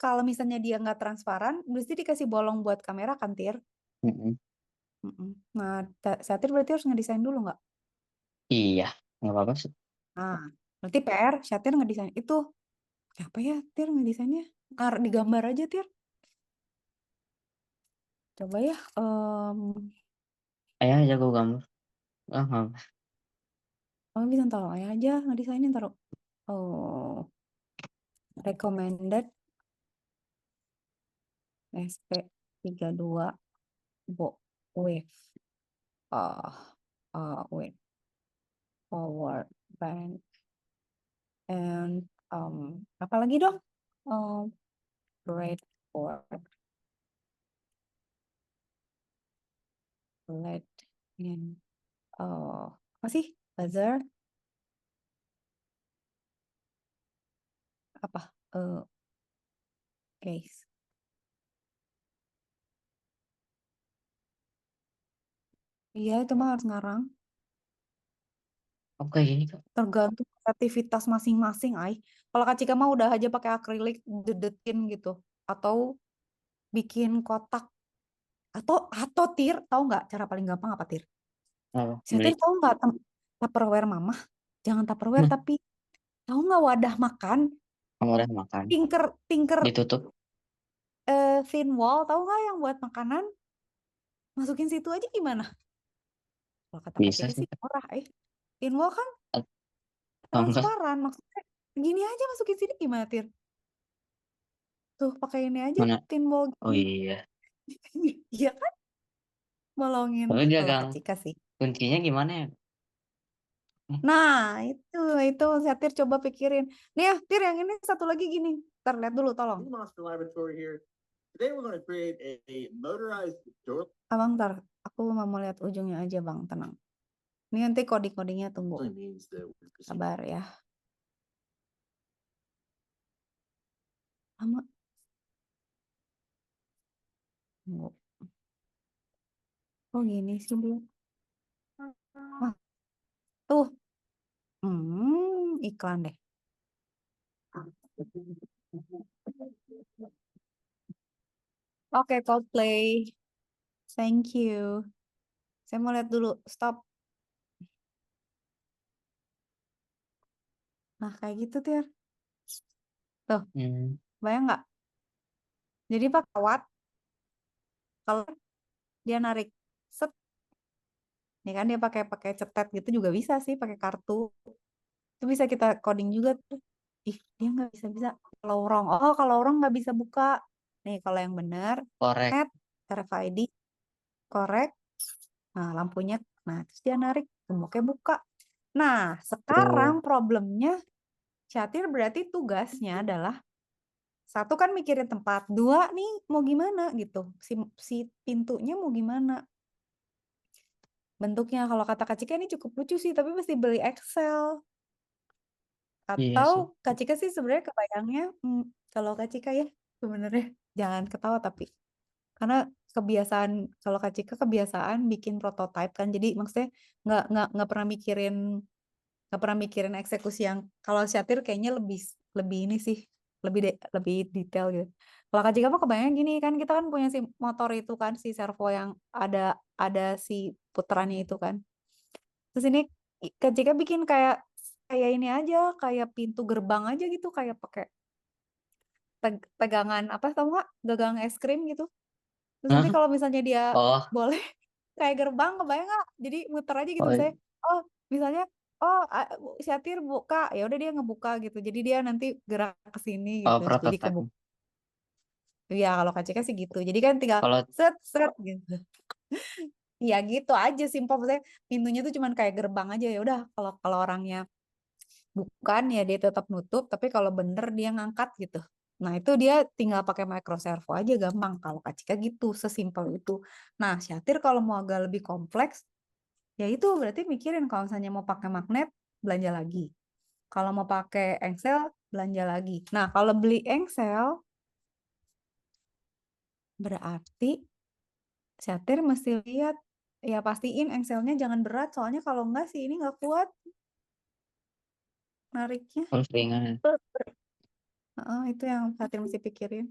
kalau misalnya dia nggak transparan berarti dikasih bolong buat kamera kan Tir. Mm-mm. Mm-mm. Nah Syatir berarti harus ngedesain dulu nggak Iya, nggak apa-apa sih. Nah, berarti PR Syatir ngedesain itu apa ya Tir ngedesainnya? Digambar aja Tir. Coba ya. Ayah jago gambar. Ah, nggak apa. Kamu bisa tolong ayah aja ngedesainin taruh. Oh, recommended SP32 Bo with with power bank and apa lagi dong? Um, great for LED in apa sih? Buzzer apa? Case. Iya itu mah harus ngarang. Oh, kayak gini kak. Tergantung kreativitas masing-masing, ay. Kalau Kak Cika mah udah aja pakai akrilik dedetin gitu, atau bikin kotak, atau tir, tahu nggak cara paling gampang apa tir? Oh, Saya beli. tir tahu nggak Tupperware mama? Jangan Tupperware tapi tahu nggak wadah makan, Kamu udah makan. tinker tinker Ditutup. thin wall, tahu nggak yang buat makanan? Masukin situ aja gimana? Kalau kata Kak Bisa Cika sih sih kak. murah, thin wall kan Oh, enggak. transparan, maksudnya gini aja masukin sini gimana tir? Tuh pakai ini aja Mana? thin wall Oh gini. iya. Iya kan? Bolongin Tapi dia kalau gang. Kak Cika sih. Kuncinya gimana ya? Nah, itu saya Tir coba pikirin. Nih ya, Tir yang ini satu lagi gini. Ntar lihat dulu, tolong. Monster Laboratory here. Today we're going to create a motorized door. Abang, ntar. Aku mau lihat ujungnya aja, Bang. Tenang. Ini nanti coding-codingnya tunggu. Means that we're proceeding. Sabar ya. Lama. Tunggu. Oh, gini sih dia. Wah, tuh. Iklan deh. Oke, Coldplay. Thank you. Saya mau lihat dulu. Stop. Nah, kayak gitu, Tir. Tuh, Hmm. bayang nggak? Jadi Pak Kawat, kalau dia narik set, nih kan dia pakai pakai cetet gitu juga bisa sih, pakai kartu. Itu bisa kita coding juga tuh. Ih, dia nggak bisa bisa. Kalau orang nggak bisa buka. Nih, kalau yang benar, Korek. net, RFID, korek. Nah, lampunya. Nah, terus dia narik, gemboknya buka. Nah, sekarang Oh, problemnya Syatir berarti tugasnya adalah satu kan mikirin tempat, dua nih mau gimana gitu. Si pintunya mau gimana bentuknya. Kalau kata Kak Cika ini cukup lucu sih, tapi mesti beli Excel. iya Atau sih. Kak Cika sih sebenarnya kebayangnya, kalau Kak Cika ya sebenarnya jangan ketawa tapi karena kebiasaan kalau Kak Cika kebiasaan bikin prototype kan, jadi maksudnya nggak pernah mikirin eksekusi yang kalau Syatir kayaknya lebih lebih ini sih lebih detail gitu. Kalau Kak Cika mah kebayang gini kan kita kan punya si motor itu kan si servo yang ada si puterannya itu kan. Terus ini Kak Cika bikin kayak kayak ini aja kayak pintu gerbang aja gitu kayak pakai pegangan apa tau nggak gagang es krim gitu. Terus nanti Hah? kalau misalnya dia Oh, boleh kayak gerbang kebayang nggak? Jadi muter aja gitu oh, misalnya. Oh misalnya oh Syatir buka ya udah dia ngebuka gitu. Jadi dia nanti gerak ke sini oh, gitu. Jadi prototype. kebuka. Ya kalau KCK sih gitu. Jadi kan tinggal Kalau set set gitu. Ya gitu aja simpel. Maksudnya pintunya tuh cuman kayak gerbang aja ya udah. Kalau kalau orangnya bukan ya dia tetap nutup. Tapi kalau bener dia ngangkat gitu. Nah itu dia tinggal pakai micro servo aja gampang. Kalau KCK gitu sesimpel itu. Nah Syatir kalau mau agak lebih kompleks ya itu berarti mikirin kalau misalnya mau pakai magnet belanja lagi. Kalau mau pakai engsel belanja lagi. Nah kalau beli engsel berarti Syatir mesti lihat ya pastiin engselnya jangan berat soalnya kalau enggak sih ini nggak kuat nariknya. harus ringan. Itu yang Syatir mesti pikirin.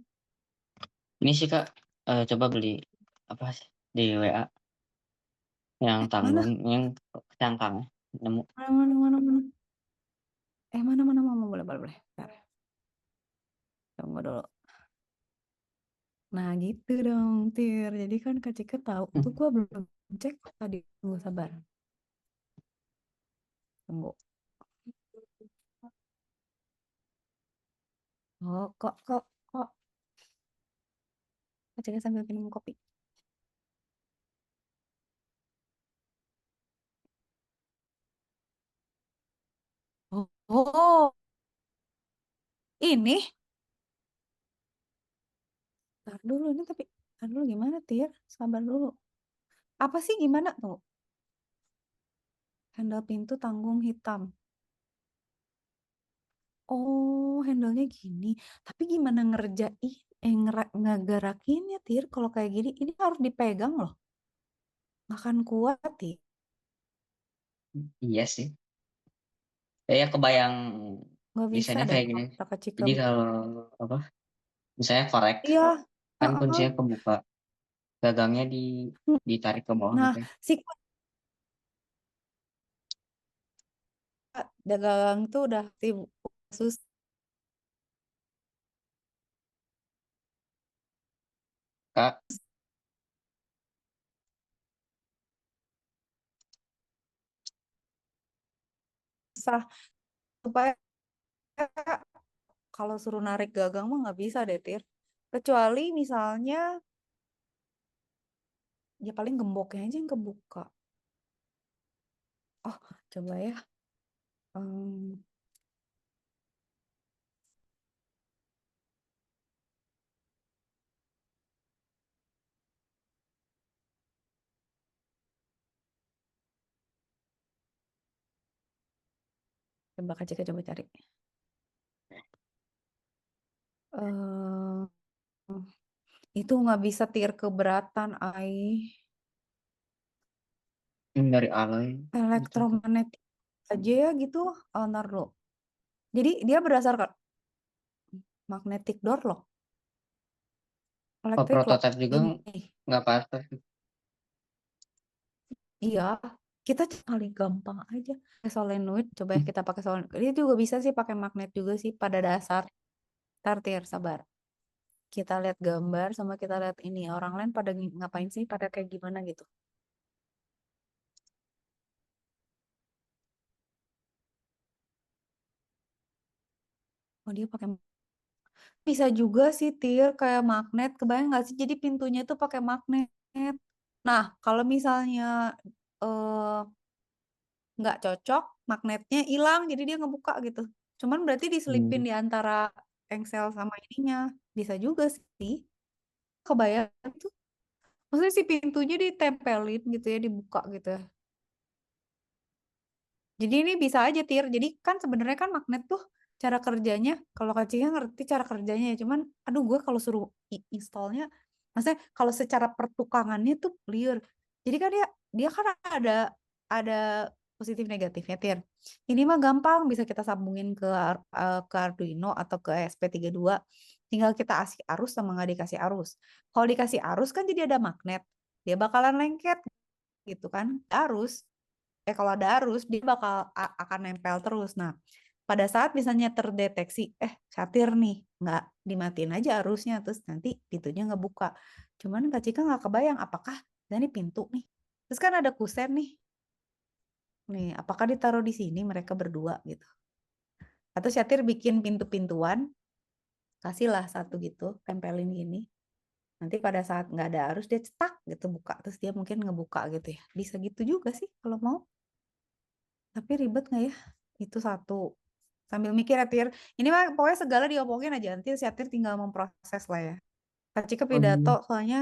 Ini sih kak, coba beli apa sih di WA yang Mana? tanggung yang cangkang. nemu. Mana, mana, mana. Mana, boleh, boleh. Bentar. Tunggu dulu. Nah, gitu dong, Tir. Jadi kan Kak Cika tahu tuh gua belum cek tadi. Tunggu sabar. Tunggu. Oh, kok. Kak Cika sambil minum kopi. Oh, ini. Ntar dulu ini tapi. Ntar dulu gimana, Tir? Sabar dulu. Apa sih gimana tuh? Handle pintu tanggung hitam. Oh, handle-nya gini. Tapi gimana ngerjain, ngegerakinnya, Tir? Kalau kayak gini, ini harus dipegang loh. Nggak akan kuat, Tir. Iya sih. Ya kebayang Nggak bisa desainnya deh kayak gini. kalau kata Kak Cika. Jadi kalau apa? Misalnya korek Iya, kan heeh. kuncinya kebuka, gagangnya ditarik ke bawah Nah, gitu ya. si dagang tuh udah susah Kak, supaya kalau suruh narik gagang mah nggak bisa deh, Tir. Kecuali misalnya, ya paling gemboknya aja yang kebuka. Oh, coba ya. Em, coba Kak Cika coba cari. Eh, itu nggak bisa, Tir, keberatan, dari alloy gitu. elektromagnetik aja ya gitu. Ntar dulu. Jadi dia berdasarkan magnetic door loh, Oh, electric lock. prototipe juga Ini, nggak pas. iya, kita paling gampang aja. Pakai solenoid, coba ya kita pakai solenoid. Ini juga bisa sih pakai magnet juga sih pada dasar. Tir, sabar. Kita lihat gambar sama kita lihat ini. Orang lain pada ngapain sih, pada kayak gimana gitu. Oh, dia pakai, bisa juga sih, Tir, kayak magnet. Kebayang nggak sih? Jadi pintunya tuh pakai magnet. Nah, kalau misalnya eh, nggak cocok, magnetnya hilang, jadi dia ngebuka gitu. Cuman berarti diselipin Hmm. di antara engsel sama ininya. Bisa juga sih. Kebayang tuh. Maksudnya si pintunya ditempelin gitu ya, dibuka gitu ya. Jadi ini bisa aja, Tir. Jadi kan sebenarnya kan magnet tuh cara kerjanya, kalau Kak Cika ngerti cara kerjanya ya, cuman aduh gue kalau suruh installnya, maksudnya kalau secara pertukangannya tuh liar. Jadi kan dia kan ada positif negatifnya, Tir. Ini mah gampang bisa kita sambungin ke Arduino atau ke ESP32. Tinggal kita kasih arus sama nggak dikasih arus. Kalau dikasih arus kan jadi ada magnet. Dia bakalan lengket gitu kan. Arus kalau ada arus dia bakal akan nempel terus. Nah, pada saat misalnya terdeteksi satir nih, nggak dimatiin aja arusnya, terus nanti pintunya nggak buka. Cuman Kak Cika nggak kebayang apakah ini pintu nih, terus kan ada kusen nih, apakah ditaruh di sini mereka berdua gitu, atau Syatir bikin pintu-pintuan, kasihlah satu gitu, tempelin gini, nanti pada saat nggak ada arus dia cetak gitu buka, terus dia mungkin ngebuka gitu ya, bisa gitu juga sih kalau mau. Tapi ribet nggak ya? Itu satu. Sambil mikir ya, Tir. Ini mah pokoknya segala diomongin aja. Nanti si Tir tinggal memproses lah ya. Kak Cika Oh, pidato iya. soalnya.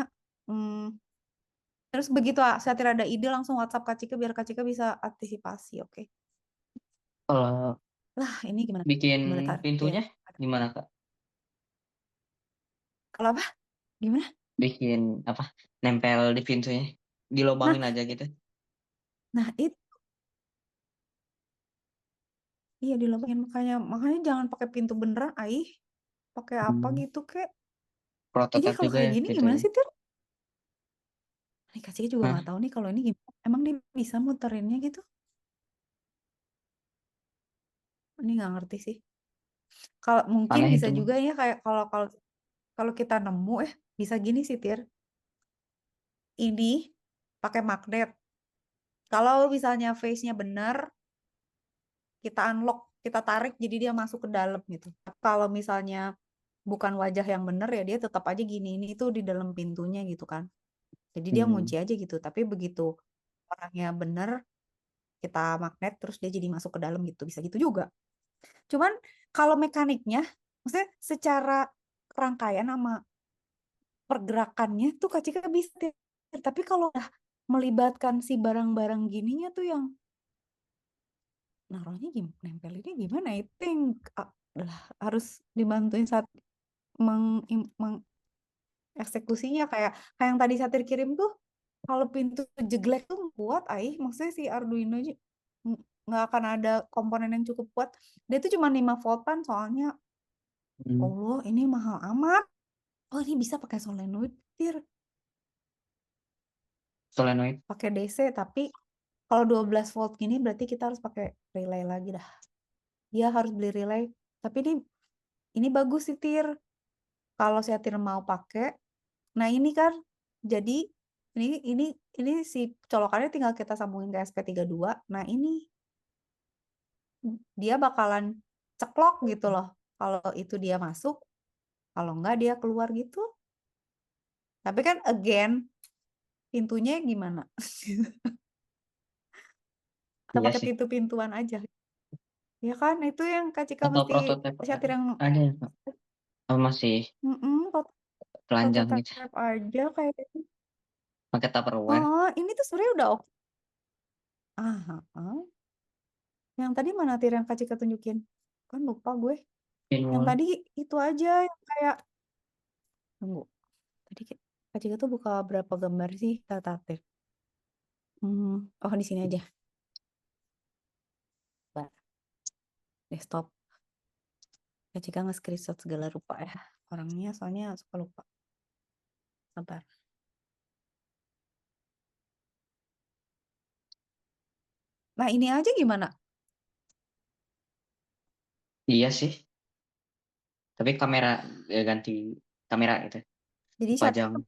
Terus begitu si Tir ada ide langsung WhatsApp Kak Cika biar Kak Cika bisa antisipasi. Oke. Kalau Lah ini gimana? bikin Gimana Tir? pintunya gimana Kak? Kalau apa? Gimana? Bikin apa? Nempel di pintunya, Nah, dilobangin aja gitu. nah itu. Iya dilobangin makanya jangan pakai pintu beneran, pakai apa Hmm. gitu kek. Jadi Prototipe kalau juga kayak ya gini gimana pintunya. sih, Tir? Nih Kak Cika juga nggak Hah? tahu nih kalau ini gimana. Emang dia bisa muterinnya gitu? Ini nggak ngerti sih. Kalau mungkin Aneh bisa itu mah. juga ya kayak kalau kalau kalau kita nemu bisa gini sih Tir. Ini pakai magnet. Kalau misalnya face-nya benar, kita unlock, kita tarik jadi dia masuk ke dalam gitu. Kalau misalnya bukan wajah yang benar ya dia tetap aja gini. Ini tuh di dalam pintunya gitu kan. Jadi dia Hmm. ngunci aja gitu. Tapi begitu orangnya benar, kita magnet terus dia jadi masuk ke dalam gitu. Bisa gitu juga. Cuman kalau mekaniknya, maksudnya secara rangkaian sama pergerakannya tuh Kak Cika bisa. Tir. Tapi kalau udah melibatkan si barang-barang gininya tuh yang naruhnya gimana, nempelinnya gimana itu yang lah, harus dibantuin saat mengeksekusinya kayak yang tadi Satir kirim tuh kalau pintu jeglek tuh kuat maksudnya si Arduino aja nggak akan ada komponen yang cukup kuat. Dia tuh cuma 5 voltan soalnya. Hmm. Allah, ini mahal amat. Oh, ini bisa pakai solenoid, Tir. Solenoid. Pakai DC, tapi kalau 12 volt gini berarti kita harus pakai relay lagi dah. Dia harus beli relay. Tapi ini bagus sih, Tir. Kalau saya Tir mau pakai, nah ini kan jadi ini ini si colokannya tinggal kita sambungin ke SP32. Nah, ini dia bakalan ceklok gitu loh. Kalau itu dia masuk, kalau enggak dia keluar gitu. Tapi kan again pintunya gimana? Atau Iya pakai sih. pintu-pintuan aja. Ya kan, itu yang Kak Cika Atau mesti prototipe Syatir yang ada ya, Pak? Oh, masih telanjang gitu. prototype aja kayak gitu. Pakai Tupperware. Oh, ini tuh sebenarnya udah oke. Ah, ah. Yang tadi mana Tir yang Kak Cika tunjukin? Kan lupa gue. Yang Pinwall. tadi itu aja yang kayak tunggu. Tadi Kak Cika tuh buka berapa gambar sih Tata Tir? Oh di sini aja. Bentar. Desktop. Kak Cika nge-screenshot segala rupa ya. Orangnya soalnya suka lupa. Sabar. Nah, ini aja gimana? Iya sih. Tapi kamera ya ganti kamera gitu. Jadi Syatir Dipajang.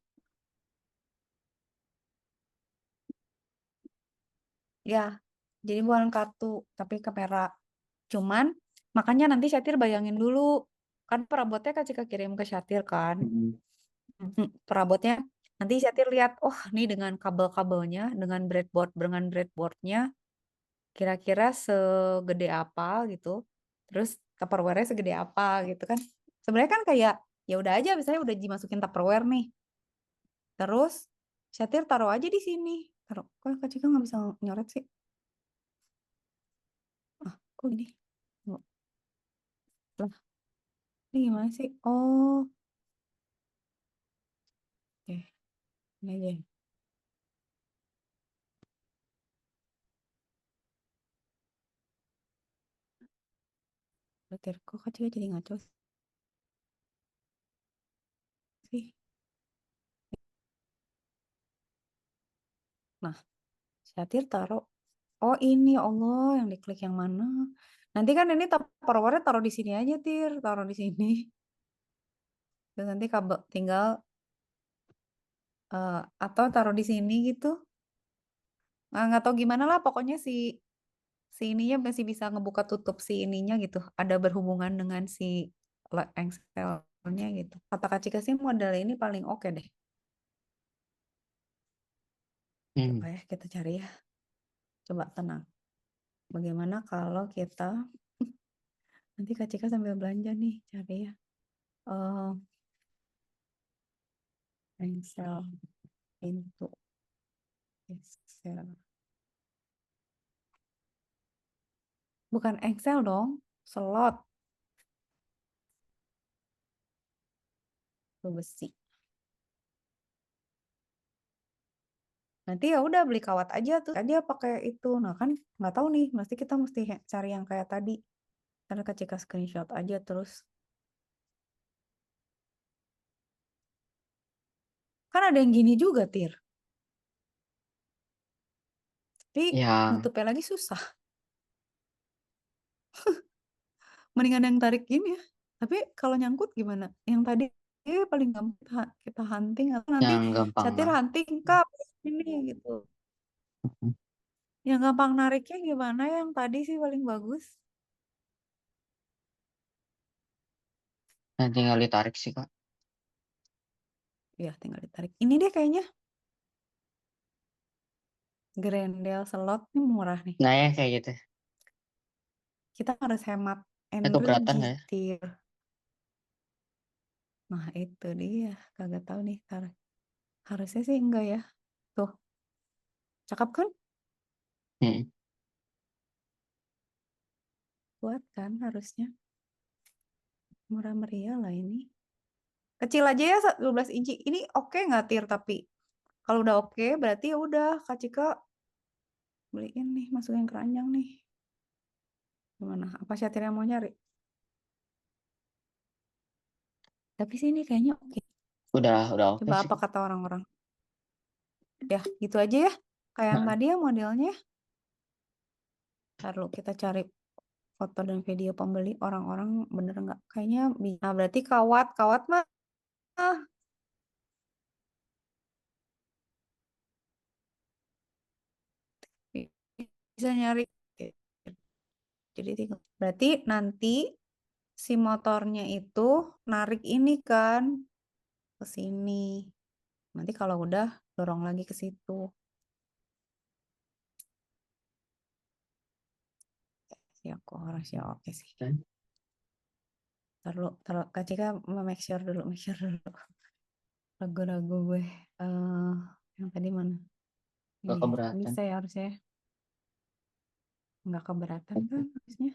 ya, jadi bukan kartu tapi kamera. Cuman makanya nanti Syatir bayangin dulu kan perabotnya Kak Cika kirim ke Syatir kan. Mm-mm. Perabotnya nanti Syatir lihat, oh nih dengan kabel-kabelnya, dengan breadboardnya kira-kira segede apa gitu. Terus Tupperware-nya segede apa gitu kan. Sebenarnya kan kayak ya udah aja misalnya udah dimasukin Tupperware nih. Terus Syatir taruh aja di sini. Taruh. Kok Kak Cika nggak bisa nyoret sih? Kok gini? Tunggu. Lah, ini gimana sih? Oh, oke. Ini aja. Syatir, kok Kak Cika jadi ngaco sih? Nah, Syatir taruh. Oh, ini Allah yang diklik yang mana? Nanti kan ini Tupperware taruh di sini aja, Tir. Taruh di sini. Terus nanti kabel tinggal atau taruh di sini gitu. Nggak tahu gimana lah, pokoknya si ininya masih bisa ngebuka tutup si ininya gitu. Ada berhubungan dengan si engselnya gitu. Kata Kak Cika sih model ini paling oke deh. Coba Hmm. ya kita cari ya. Coba tenang. Bagaimana kalau kita nanti Kak Cika sambil belanja nih cari ya. Eh engsel pintu engsel. Bukan engsel dong, slot besi. Nanti ya udah beli kawat aja tuh. Tadi dia pakai itu. Nah kan nggak tahu nih, mesti kita mesti cari yang kayak tadi. Karena Kak Cika screenshot aja terus. Kan ada yang gini juga, Tir. Tapi Ya, nutupnya lagi susah. Mendingan yang tarik ini ya. Tapi kalau nyangkut gimana? Yang tadi paling gampang kita hunting atau nanti Yang gampang Satir lah. hunting kap ini gitu. Mhm. Yang gampang nariknya gimana? Yang tadi sih paling bagus. Nah, tinggal ditarik sih, Kak. Ya tinggal ditarik. Ini deh kayaknya Grendel slot nih murah nih. Nah, ya kayak gitu. Kita harus hemat Itu keberatan energi nggak ya? Tir. Nah itu dia. Kagak tahu nih. Harusnya sih enggak ya. Tuh. Cakep kan? Hmm. Kuat kan harusnya. Murah meriah lah ini. Kecil aja ya 12 inci. Ini oke nggak Tir tapi? Kalau udah oke berarti ya udah Kak Cika beliin nih. Masukin keranjang nih. Gimana? Apa Syatir yang mau nyari? Tapi sini kayaknya oke. Udah oke Coba sih. apa kata orang-orang? Ya gitu aja ya. Kayak yang Nah, tadi ya modelnya. Ntar lu kita cari foto dan video pembeli orang-orang bener nggak? Kayaknya bisa. Nah, berarti kawat mah bisa nyari. Jadi berarti nanti si motornya itu narik ini kan ke sini. Nanti kalau udah dorong lagi ke situ. Ya kok harusnya oke sih. kan? Terus Kak Cika mau make sure dulu. Ragu-ragu gue. Yang tadi mana? Gak Ini keberatan. bisa ya harusnya. Nggak keberatan kan harusnya.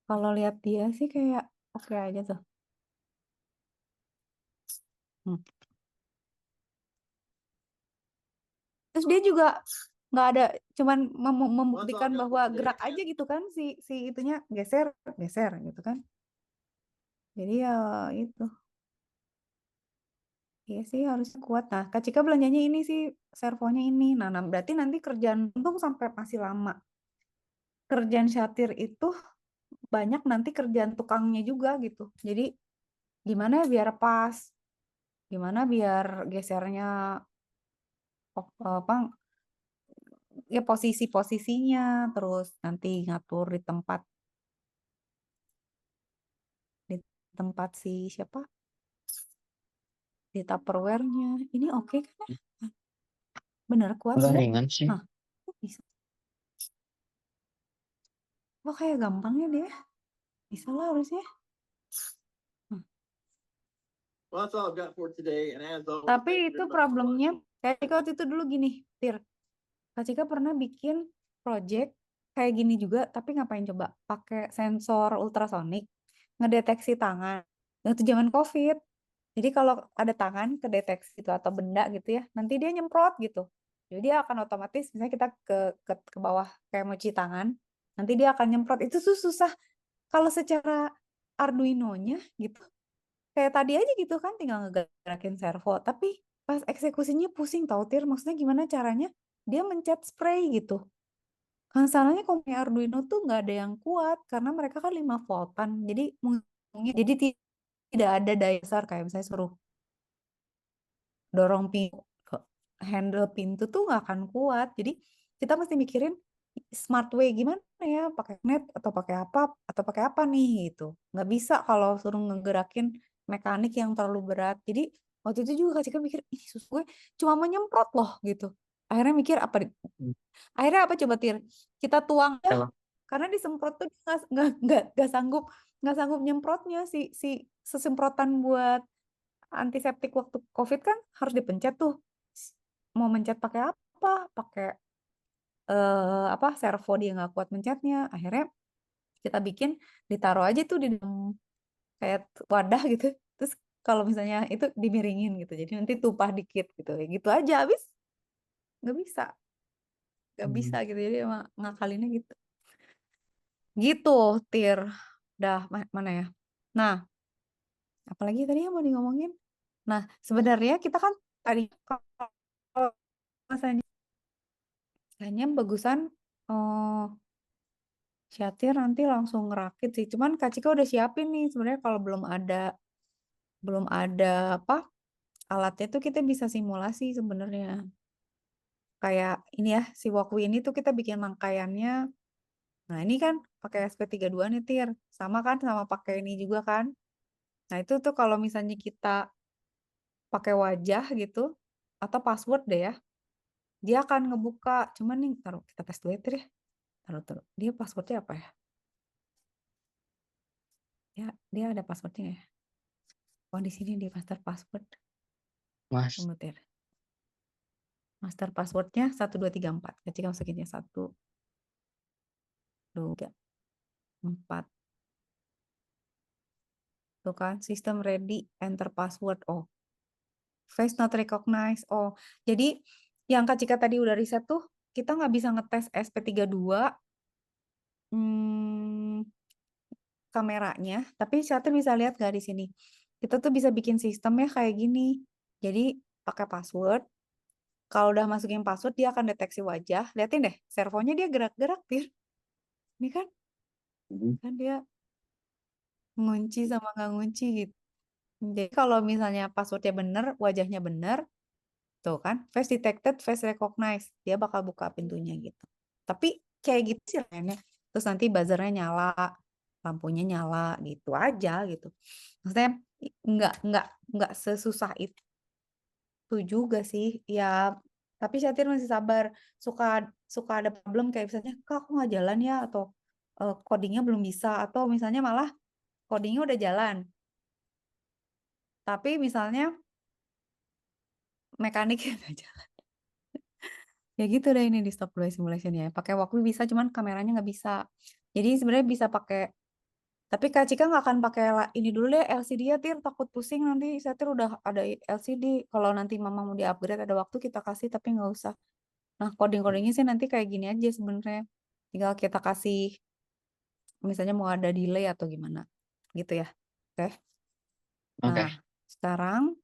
Kalau lihat dia sih kayak oke aja tuh. Hmm. Terus dia juga nggak ada, cuman membuktikan bahwa gerak aja gitu kan si itunya geser gitu kan. Jadi ya itu. Iya sih harus kuat. Nah, Kak Cika belanjanya ini sih servonya ini. Nah, berarti nanti kerjaan untung sampai masih lama. Kerjaan Syatir itu banyak nanti kerjaan tukangnya juga gitu. Jadi gimana ya biar pas, gimana biar gesernya apa ya posisinya, terus nanti ngatur di tempat si siapa di Tupperware-nya. Ini oke kan ya? Bener kuat Udah enggak? ringan sih. Nah, kok bisa. Wah kayak gampangnya deh. Bisa lah harusnya. Hmm. Well, that's all I've got for today. And as always, Tapi thank you itu very much for problemnya, watching. kayak waktu itu dulu gini, Tir. Kak Cika pernah bikin project kayak gini juga, tapi ngapain coba? Pakai sensor ultrasonik, ngedeteksi tangan. Itu zaman COVID. Jadi kalau ada tangan kedeteksi itu atau benda gitu ya, nanti dia nyemprot gitu. Jadi dia akan otomatis, misalnya kita ke bawah kayak mau cuci tangan, nanti dia akan nyemprot. Itu tuh susah. Kalau secara Arduino-nya gitu, kayak tadi aja gitu kan, tinggal ngegerakin servo. Tapi pas eksekusinya pusing tau Tir. Maksudnya gimana caranya? Dia mencet spray gitu. Kan salahnya kalau punya Arduino tuh nggak ada yang kuat karena mereka kan 5 voltan. Jadi mungkin tidak ada daya besar kayak misalnya suruh dorong pintu handle pintu tuh nggak akan kuat. Jadi kita mesti mikirin smart way gimana ya, pakai net atau pakai apa nih gitu. Nggak bisa kalau suruh ngegerakin mekanik yang terlalu berat. Jadi waktu itu juga Kak Cika mikir, ih sus gue cuma menyemprot loh gitu. Akhirnya mikir akhirnya apa coba Tir? Kita tuang ya, Coba. karena disemprot tuh dia nggak sanggup nyemprotnya si sesemprotan buat antiseptik waktu COVID kan harus dipencet tuh. Mau mencet pakai apa? Pakai apa servo dia nggak kuat mencetnya. Akhirnya kita bikin ditaruh aja tuh di dalam kayak wadah gitu. Terus kalau misalnya itu dimiringin gitu. Jadi nanti tumpah dikit gitu. Ya gitu aja habis nggak bisa. Nggak bisa gitu. Jadi emang ngakalinnya gitu. Gitu, Tir. Dah mana ya? Nah, apalagi tadi yang mau ngomongin? Nah, sebenarnya kita kan tadi kalau misalnya kayaknya bagusan Syatir nanti langsung ngerakit sih. Cuman Kak Cika udah siapin nih sebenarnya kalau belum ada apa alatnya tuh kita bisa simulasi sebenarnya. Kayak ini ya si Walkwi ini tuh kita bikin rangkaiannya. Nah, ini kan pakai SP32 nih Tir. Sama kan sama pakai ini juga kan. Nah, itu tuh kalau misalnya kita pakai wajah gitu atau password deh ya. Dia akan ngebuka. Cuman nih taruh kita tes dulu ya Tir ya. Taruh. Dia passwordnya apa ya? Ya, dia ada passwordnya ya. Oh, di sini di master password. Mas, Tunggu Tir. Master passwordnya 1234. Ketika masukinnya 1, 2, 4. Tuh kan, system ready, enter password. Oh, face not recognize. Oh, jadi yang Kak Cika tadi udah riset tuh, kita nggak bisa ngetes SP32 hmm, kameranya, tapi Syatir bisa lihat nggak di sini. Kita tuh bisa bikin sistemnya kayak gini. Jadi pakai password. Kalau udah masukin password, dia akan deteksi wajah. Liatin deh, servonya dia gerak-gerak, Tir. Ini kan dia ngunci sama nggak ngunci gitu. Jadi kalau misalnya passwordnya bener, wajahnya bener, tuh kan, face detected, face recognized, dia bakal buka pintunya gitu. Tapi kayak gitu sih lainnya. Terus nanti buzzernya nyala, lampunya nyala gitu aja gitu. Maksudnya nggak sesusah itu juga sih. Ya, tapi Syatir masih sabar. Suka suka ada problem kayak misalnya, Kak, aku nggak jalan ya atau codingnya belum bisa atau misalnya malah codingnya udah jalan. Tapi misalnya mekaniknya nggak jalan. Ya gitu deh ini di stop dulu ya simulation ya. Pakai Walkmi bisa, cuman kameranya nggak bisa. Jadi sebenarnya bisa pakai, tapi Kak Cika nggak akan pakai ini dulu deh LCD ya Tir, takut pusing nanti. Saya Tir udah ada LCD. Kalau nanti Mama mau di-upgrade ada waktu kita kasih, tapi nggak usah. Nah coding-codingnya sih nanti kayak gini aja sebenarnya. Tinggal kita kasih, misalnya mau ada delay atau gimana. Gitu ya. Oke. oke. Nah sekarang,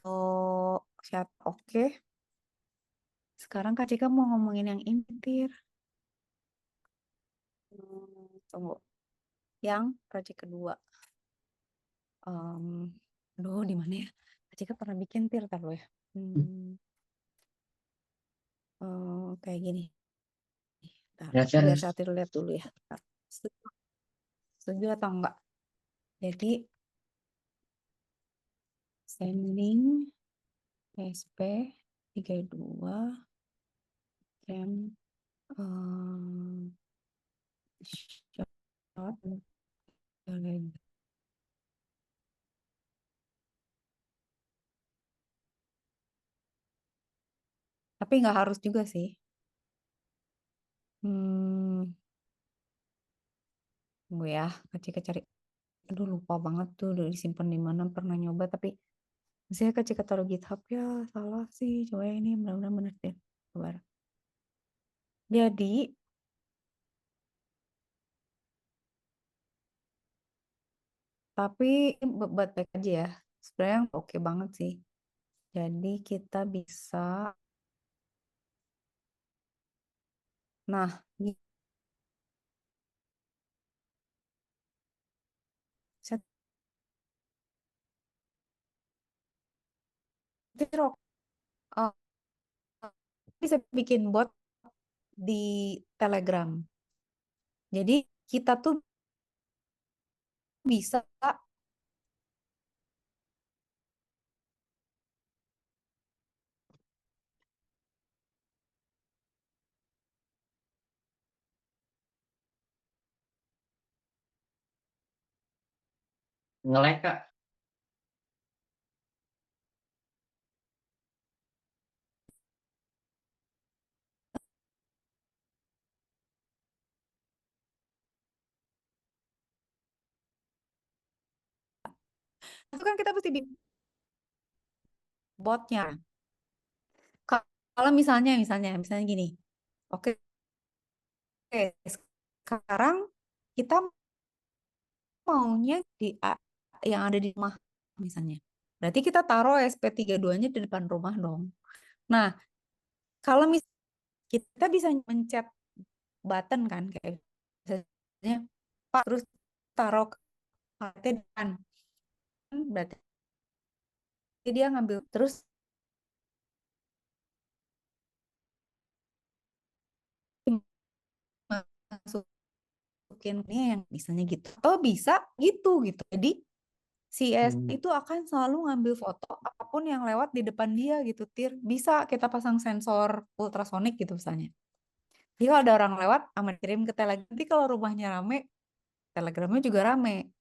oh, oke. Sekarang Kak Cika mau ngomongin yang ini Tir. Tunggu. Yang project kedua. Aduh, di mana ya? Kak Cika pernah bikin tir tar lo ya. Kayak gini. Ntar, Lihat-lihat. biar Satir lihat dulu ya. Ntar. Setuju, setuju atau enggak? Jadi sending SP 32 rem shot tapi nggak harus juga sih. Tunggu ya, Kak Cika cari. Aduh, lupa banget tuh udah disimpan di mana, pernah nyoba tapi saya Kak Cika taruh GitHub ya, salah sih. Coba ini mudah-mudahan benar deh. Coba. Jadi tapi buat back aja ya. Sebenarnya oke banget sih. Jadi kita bisa, nah, saya uh, bisa bikin bot di Telegram. Jadi kita tuh bisa Nge-lag, Kak. itu kan kita mesti bikin botnya. Kalau misalnya gini. Oke, sekarang kita maunya yang ada di rumah misalnya. Berarti kita taruh SP32-nya di depan rumah dong. Nah, kalau kita bisa mencet button kan kayak misalnya Pak terus taruh KT depan, berarti dia ngambil terus masukin ini yang misalnya gitu atau bisa gitu jadi si S Hmm. itu akan selalu ngambil foto apapun yang lewat di depan dia gitu Tir, bisa kita pasang sensor ultrasonik gitu misalnya. Jadi kalau ada orang lewat aman kirim ke Telegram, nanti kalau rumahnya rame Telegramnya juga rame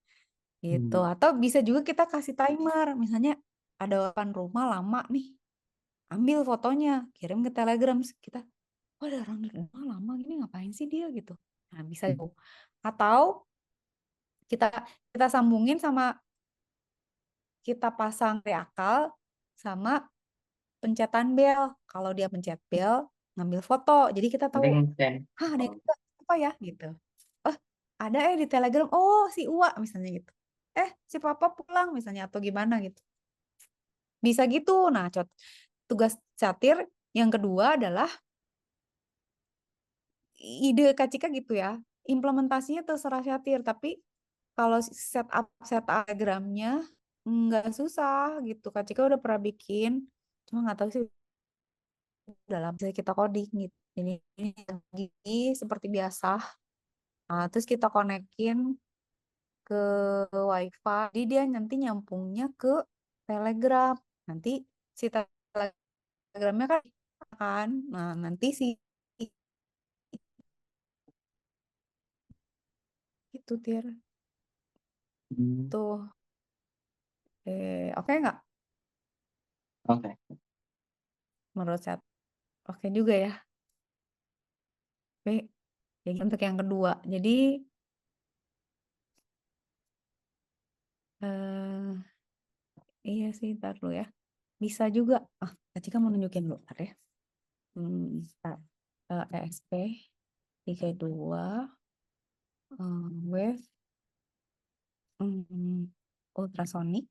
gitu. Hmm. Atau bisa juga kita kasih timer misalnya ada depan rumah lama nih, ambil fotonya kirim ke Telegram kita. Oh, ada orang di rumah lama gini ngapain sih dia gitu. Nah, bisa tuh. Atau kita kita sambungin sama kita pasang reakal sama pencetan bel. Kalau dia pencet bel, ngambil foto. Jadi kita tahu, Penting kan. ada yang apa ya gitu. Oh, ada di Telegram. Oh, si Uwa misalnya gitu. Si Papa pulang misalnya atau gimana gitu. Bisa gitu. Nah, tugas Satir yang kedua adalah ide Kak Cika gitu ya. Implementasinya terserah Satir, tapi kalau setup diagramnya nggak susah gitu. Kak Cika udah pernah bikin, cuma nggak tahu sih dalam bisa kita coding gitu. Ini lagi seperti biasa. Nah, terus kita konekin ke WiFi. Jadi dia nanti nyambungnya ke Telegram. Nanti si Telegramnya kan. Nah, nanti si itu Tir. Hmm. Tuh. Oke nggak Oke. menurut saya? Oke juga ya. Oke. Jadi untuk yang kedua. Jadi eh iya sih, ntar dulu ya. Bisa juga. Tadi kan mau nunjukin dulu, ntar ya. Ntar. ESP 32 wave ultrasonic.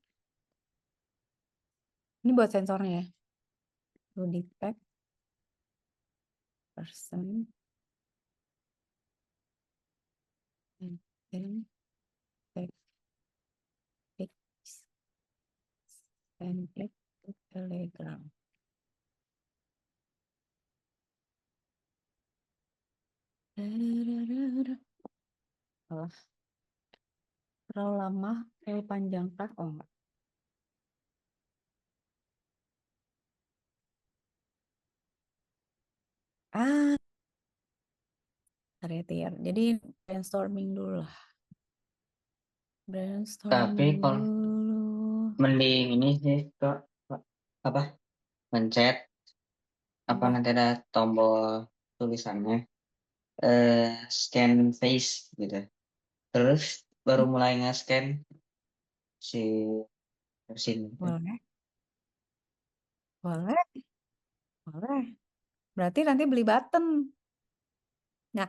Ini buat sensornya ya. To detect person and then take pics and click to Telegram. Alah, terlalu lama, terlalu panjang kah? Oh enggak. Ah, Tir. Jadi brainstorming dulu lah. Tapi Brainstorming kalau dulu. mending ini sih kok apa mencet apa Apa? nanti ada tombol tulisannya scan face gitu. Terus baru mulai nge-scan si mesin itu. Boleh, boleh, boleh. Berarti nanti beli button. Nah,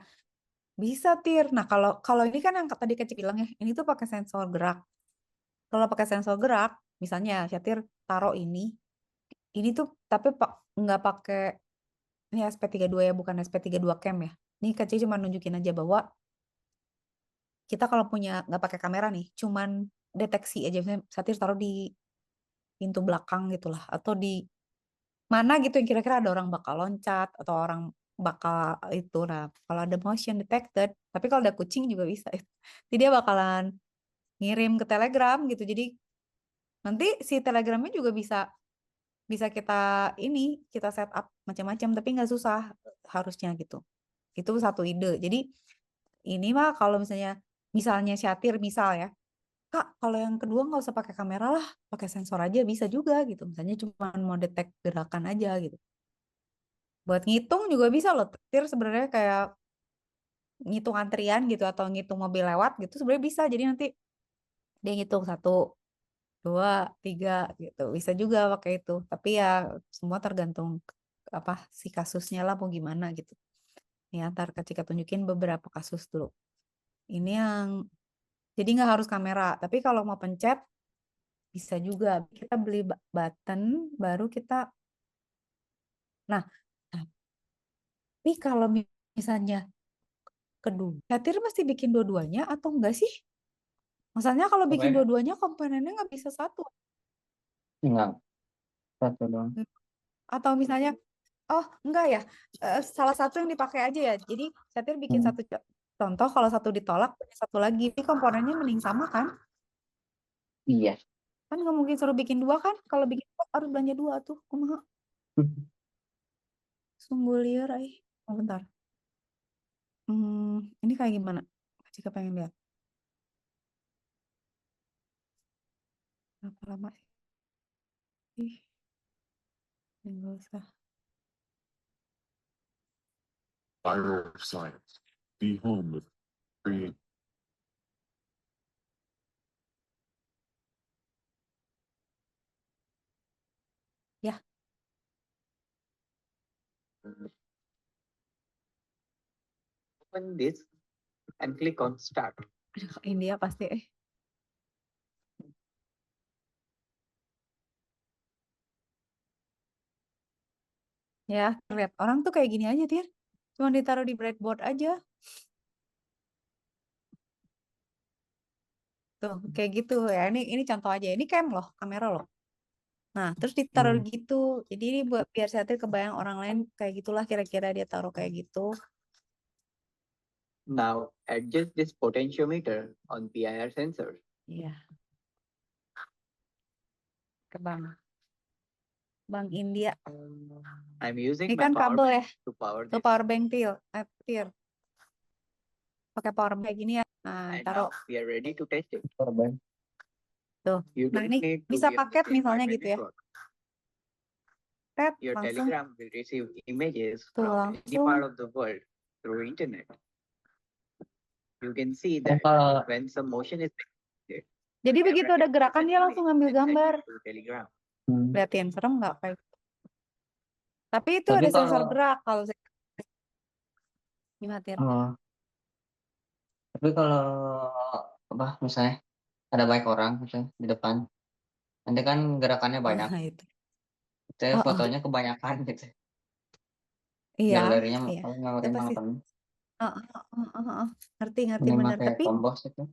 bisa Tir. Nah, kalau kalau ini kan yang tadi kecil bilang ya, ini tuh pakai sensor gerak. Kalau pakai sensor gerak, misalnya Syatir taruh ini tuh tapi nggak pakai ini SP32 ya, bukan SP32 cam ya. Ini kecil cuma nunjukin aja bahwa kita kalau punya nggak pakai kamera nih, cuman deteksi aja. Misalnya Satir taruh di pintu belakang gitulah, atau di mana gitu yang kira-kira ada orang bakal loncat atau orang bakal itu. Nah, kalau ada motion detected, tapi kalau ada kucing juga bisa. Jadi dia bakalan ngirim ke Telegram gitu. Jadi nanti si Telegramnya juga bisa bisa kita set up macam-macam, tapi nggak susah harusnya gitu. Itu satu ide. Jadi ini mah kalau misalnya Syatir misal ya, Kak, kalau yang kedua nggak usah pakai kamera lah, pakai sensor aja bisa juga gitu. Misalnya cuma mau detect gerakan aja gitu. Buat ngitung juga bisa loh. Tir sebenarnya kayak ngitung antrian gitu atau ngitung mobil lewat gitu sebenarnya bisa. Jadi nanti dia ngitung 1, 2, 3 gitu. Bisa juga pakai itu. Tapi ya semua tergantung apa si kasusnya lah mau gimana gitu. Ya, ntar ketika tunjukin beberapa kasus dulu. Ini yang jadi nggak harus kamera. Tapi kalau mau pencet bisa juga. Kita beli button baru kita. Nah, tapi kalau misalnya kedua. Satir mesti bikin dua-duanya atau enggak sih? Maksudnya kalau Apa bikin ya? dua-duanya komponennya nggak bisa satu. Enggak, satu doang. Atau misalnya, oh enggak ya, salah satu yang dipakai aja ya. Jadi Satir bikin satu contoh, kalau satu ditolak, punya satu lagi. Ini komponennya mending sama kan? Iya. Kan nggak mungkin suruh bikin dua kan? Kalau bikin dua harus belanja dua tuh. Kumaha? Sungguh liar, Oh, bentar. Ini kayak gimana? Jika pengen lihat. Berapa lama sih? Nggak usah. Viral Science. Be home with create. Ya, Open this and click on start. aduh, India pasti. Ya, lihat orang tuh kayak gini aja, Tir. Cuma ditaruh di breadboard aja. Tuh, kayak gitu ya. Ini contoh aja. Ini cam loh, kamera loh. Nah, terus ditaruh gitu. Jadi ini buat biar Satir kebayang orang lain kayak gitulah kira-kira dia taruh kayak gitu. Now adjust this potentiometer on PIR sensor. Iya. Ke Bank India. I'm using Ini my kan power kabel bank ya. to power Tuh this. power bank Tir. Pakai power bank kayak gini ya. Nah, And taruh now we are ready to test it. Korban. tuh. You Nah, don't ini need to bisa be on the paket same misalnya Wi-Fi gitu ya. network. Tet, Your langsung. Telegram will receive images Tuh, from any langsung. part of the world through internet. You can see that Kalau when some motion is detected, Jadi camera begitu ada captures gerakan an dia langsung image ngambil and send gambar. it to Telegram. Liatin, serem nggak kayak gitu? Tapi itu tapi ada sensor kalau gerak kalau gimana, Tir? tapi kalau apa misalnya ada banyak orang misalnya di depan, nanti kan gerakannya banyak, Nah, itu. itu Oh, fotonya kebanyakan gitu. iya, Galerinya iya. paling Itu memori pasti. makan. Ngerti Mending bener. pakai Tapi tombol itu.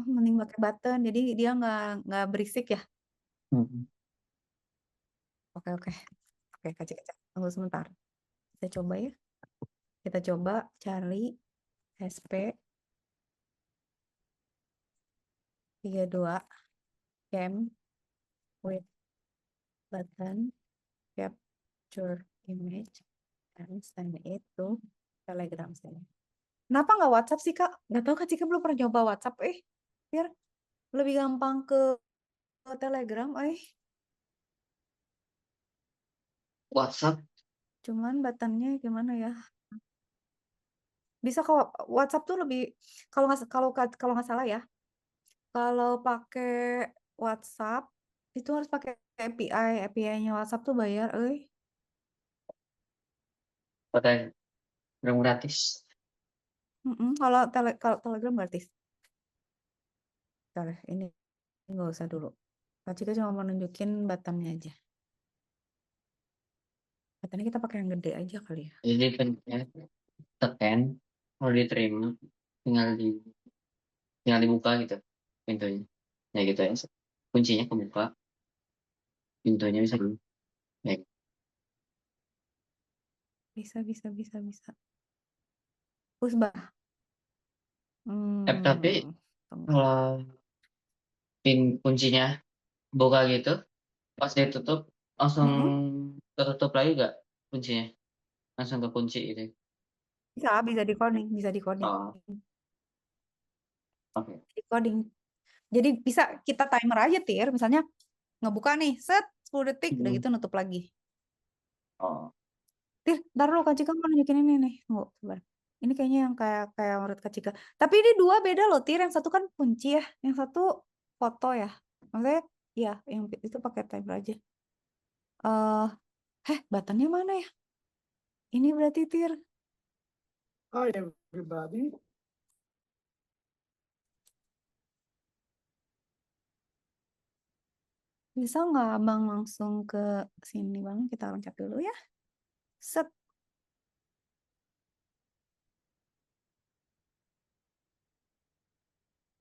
mending pakai button. Jadi dia nggak berisik ya. Oke, kacik. Tunggu sebentar. Kita coba ya. Kita coba cari SP 32 cam with button capture image and send it to Telegram saya. Kenapa nggak WhatsApp sih, Kak? Nggak tahu, Kak Cika belum pernah nyoba WhatsApp. Biar lebih gampang ke Telegram, WhatsApp Cuman buttonnya gimana ya? Bisa kok, WhatsApp tuh lebih, kalau nggak salah ya, kalau pakai WhatsApp itu harus pakai API-nya WhatsApp tuh bayar, pakai yang gratis. Kalau Telegram gratis. Bentar, ini nggak usah dulu. Kak Cika cuma mau nunjukin buttonnya aja. Buttonnya kita pakai yang gede aja kali ya. Jadi tekan, kalau diterima tinggal dibuka gitu pintunya. Ya gitu ya. Kuncinya kebuka, pintunya bisa ya. Bisa. Pusbah. Tapi Tunggu. kalau kuncinya buka gitu, pas ditutup langsung ketutup lagi gak kuncinya? Langsung ke kunci gitu. Bisa di-coding. Oh, oke. Di-coding. Jadi bisa kita timer aja, Tir. Misalnya ngebuka nih, set 10 detik, udah gitu nutup lagi. Oh, Tir, ntar dulu Kak Cika mau nunjukin ini nih. Tunggu, sebentar. Ini kayaknya yang kayak menurut Kak Cika. Tapi ini dua beda loh, Tir. Yang satu kan kunci ya, yang satu foto ya. Maksudnya, ya, yang itu pakai timer aja. Buttonnya mana ya? Ini berarti, Tir. Hi, everybody. Bisa nggak Bang langsung ke sini, Bang? Kita loncat dulu ya. Set.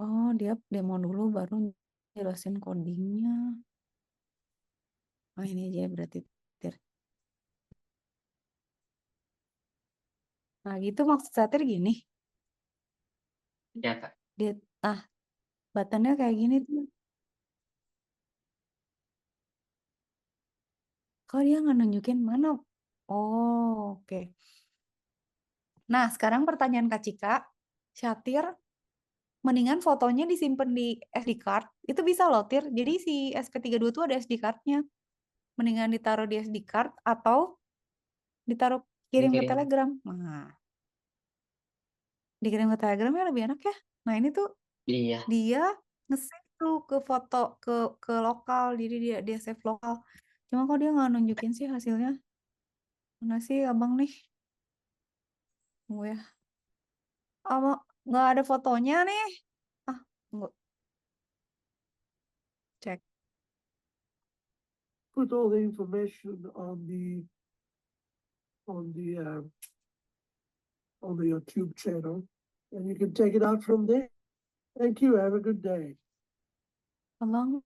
Oh, dia demo dulu baru jelasin codingnya. Oh, ini aja berarti. Tir. Nah, gitu maksud Satir gini. Ya Kak. Dia, buttonnya kayak gini tuh. Kok dia nggak nunjukin mana? Oh, oke. Nah, sekarang pertanyaan Kak Cika. Syatir, mendingan fotonya disimpan di SD card. Itu bisa loh, Tir. Jadi si SP32 tuh ada SD card-nya. Mendingan ditaruh di SD card atau ditaruh kirim ke Dikirim. Telegram. Nah, dikirim ke Telegram ya lebih enak ya. Nah, ini tuh Iya. dia nge-save tuh ke foto ke lokal. Jadi dia save lokal. Cuma kok dia nggak nunjukin sih hasilnya. Mana sih abang nih? Tunggu ya. Abang nggak ada fotonya nih. Ah, tunggu. Cek. Put all the information on the on the YouTube channel, and you can take it out from there. Thank you. Have a good day. Abang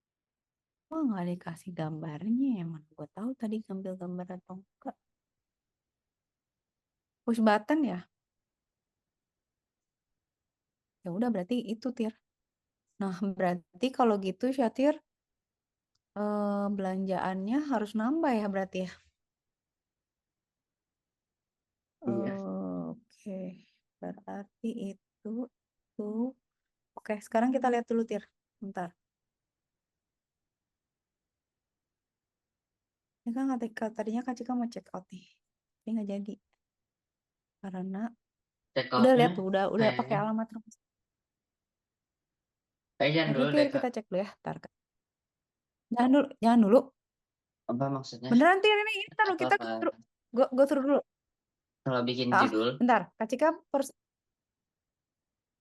mah nggak dikasih gambarnya. Emang gue tahu tadi ngambil gambar atau enggak. Push button ya? Ya udah berarti itu Tir. Nah, berarti kalau gitu Syatir belanjaannya harus nambah ya berarti ya. Iya. Oke, berarti itu tuh. Oke, sekarang kita lihat dulu Tir. Bentar. Ini kan tadinya Kak Cika mau check out nih. Tapi nggak jadi. Karena Check udah out-nya lihat tuh, udah pakai kayaknya. alamat rumah. Jangan Jadi dulu Tir deh Kak. kita cek dulu ya. Bentar, Kak. Jangan dulu. Apa maksudnya? Beneran Tir ini ntar Atau kita apa? gue suruh dulu. Kalau bikin Ah, judul. bentar. Kak Cika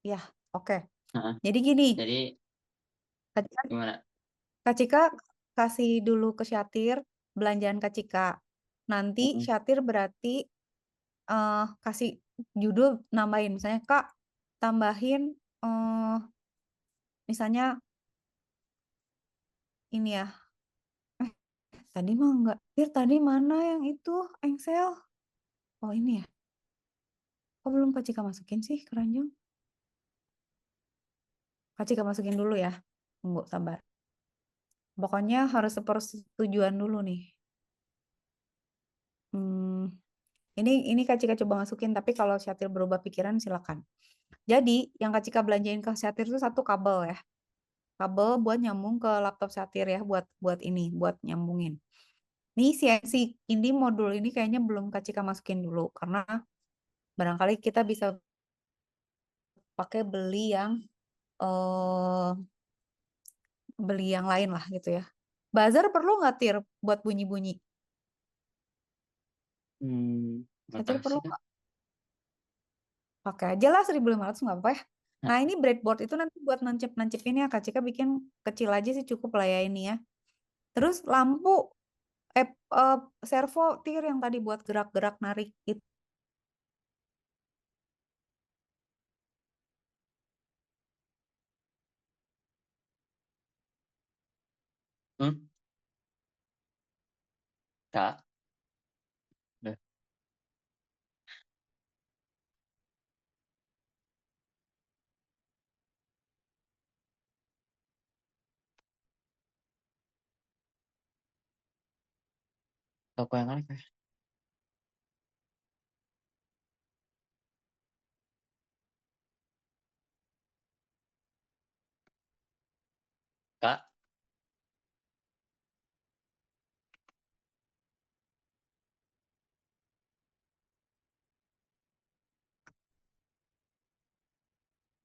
ya, oke. Heeh. Jadi gini, Jadi Kak Cika, gimana? Kak Cika kasih dulu ke Syatir belanjaan Kak Cika. Nanti Mm-mm. Syatir berarti kasih judul nambahin. Misalnya Kak tambahin misalnya ini ya. Tadi mah enggak. Tir tadi mana yang itu engsel? Oh ini ya. Kok belum Kak Cika masukin sih keranjang? Kak Cika masukin dulu ya. Tunggu, sabar. Pokoknya harus sepersetujuan dulu nih. Hmm, ini Kak Cika coba masukin, tapi kalau Syatir berubah pikiran silakan. Jadi yang Kak Cika belanjain ke Syatir itu satu kabel ya. Kabel buat nyambung ke laptop Syatir ya, buat nyambungin. Nih si ini modul ini kayaknya belum Kak Cika masukin dulu karena barangkali kita bisa pakai eh beli yang lain lah gitu ya. Buzzer perlu nggak Tir buat bunyi-bunyi? Nggak Syatir tahu perlu sih Kak. nggak? Pakai aja lah 1.500 nggak apa-apa ya. Nah, Nah ini breadboard itu nanti buat nancep-nancepin ya Kak Cika bikin kecil aja sih cukup lah ya ini ya. Terus lampu eh, eh, servo Tir yang tadi buat gerak-gerak narik itu. hmm? Kak. Udah. Toko yang lain Kak. Kak.